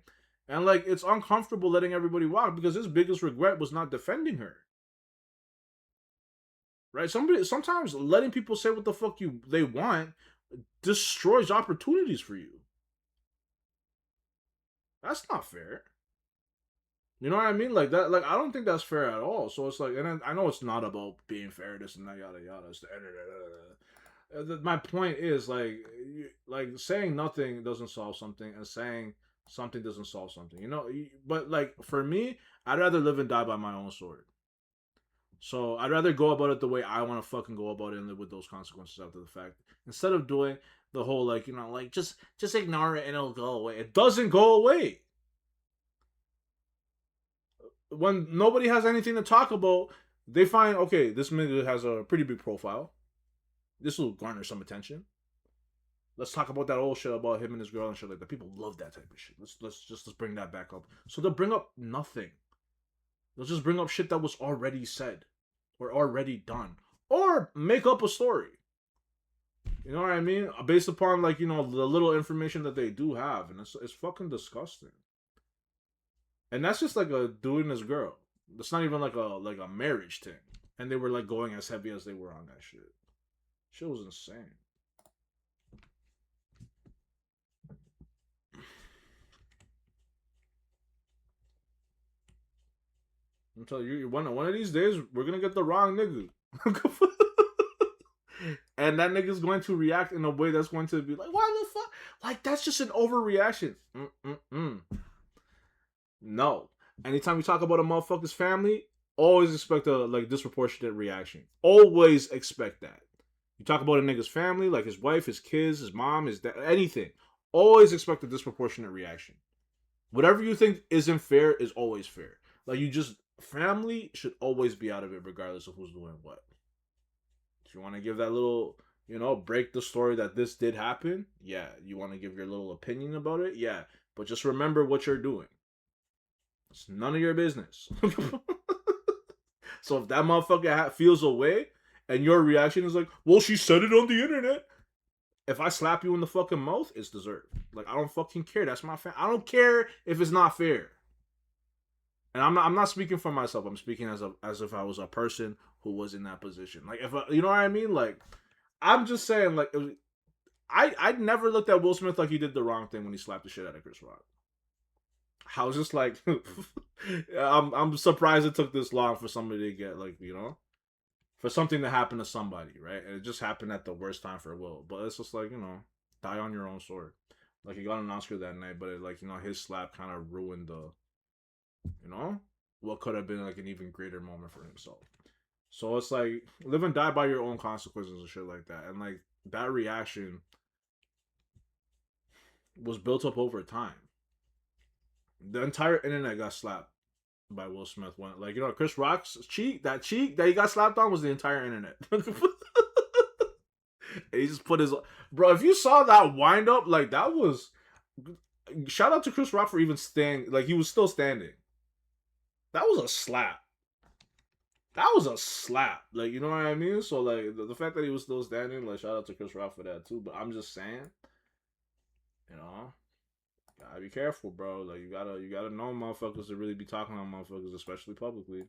and like, it's uncomfortable letting everybody walk because his biggest regret was not defending her. Right? Sometimes letting people say what the fuck they want destroys opportunities for you. That's not fair. You know what I mean? Like that. Like, I don't think that's fair at all. So it's like, and I know it's not about being fair, this and that, yada yada. It's my point is like saying nothing doesn't solve something, and saying something doesn't solve something. But like, for me, I'd rather live and die by my own sword. So I'd rather go about it the way I want to fucking go about it and live with those consequences after the fact, instead of doing the whole like, just ignore it and it'll go away. It doesn't go away. When nobody has anything to talk about, they find, okay, this nigga has a pretty big profile. This will garner some attention. Let's talk about that old shit about him and his girl and shit like that. People love that type of shit. Let's bring that back up. So they'll bring up nothing. They'll just bring up shit that was already said or already done, or make up a story. You know what I mean? Based upon like, the little information that they do have, and it's fucking disgusting. And that's just like a dude and his girl. It's not even like a marriage thing. And they were like going as heavy as they were on that shit. Shit was insane. I'm telling you, one of these days, we're gonna get the wrong nigga. And that nigga's going to react in a way that's going to be like, why the fuck? Like, that's just an overreaction. No. Anytime we talk about a motherfucker's family, always expect a disproportionate reaction. Always expect that. You talk about a nigga's family, like his wife, his kids, his mom, his dad, anything. Always expect a disproportionate reaction. Whatever you think isn't fair is always fair. Like family should always be out of it regardless of who's doing what. If you want to give that little, break the story that this did happen, yeah. You want to give your little opinion about it, yeah. But just remember what you're doing. It's none of your business. So if that motherfucker feels away and your reaction is like, well, she said it on the internet. If I slap you in the fucking mouth, it's deserved. Like, I don't fucking care. That's my I don't care if it's not fair. And I'm not speaking for myself. I'm speaking as if I was a person who was in that position. Like, you know what I mean? Like, I'm just saying, like, I never looked at Will Smith like he did the wrong thing when he slapped the shit out of Chris Rock. I was just like, I'm surprised it took this long for somebody to get, like, for something to happen to somebody, right? And it just happened at the worst time for Will. But it's just like, die on your own sword. Like, he got an Oscar that night, but his slap kind of ruined what could have been like an even greater moment for himself. So it's like, live and die by your own consequences and shit like that. And like, that reaction was built up over time. The entire internet got slapped by Will Smith when, like, Chris Rock's cheek that he got slapped on was the entire internet. And he just put his, bro, if you saw that wind up, like, that was, shout out to Chris Rock for even staying, like, he was still standing. That was a slap. That was a slap. Like, you know what I mean? So, like, the fact that he was still standing, like, shout out to Chris Rock for that too. But I'm just saying, gotta be careful, bro. Like, you gotta know motherfuckers to really be talking on motherfuckers, especially publicly.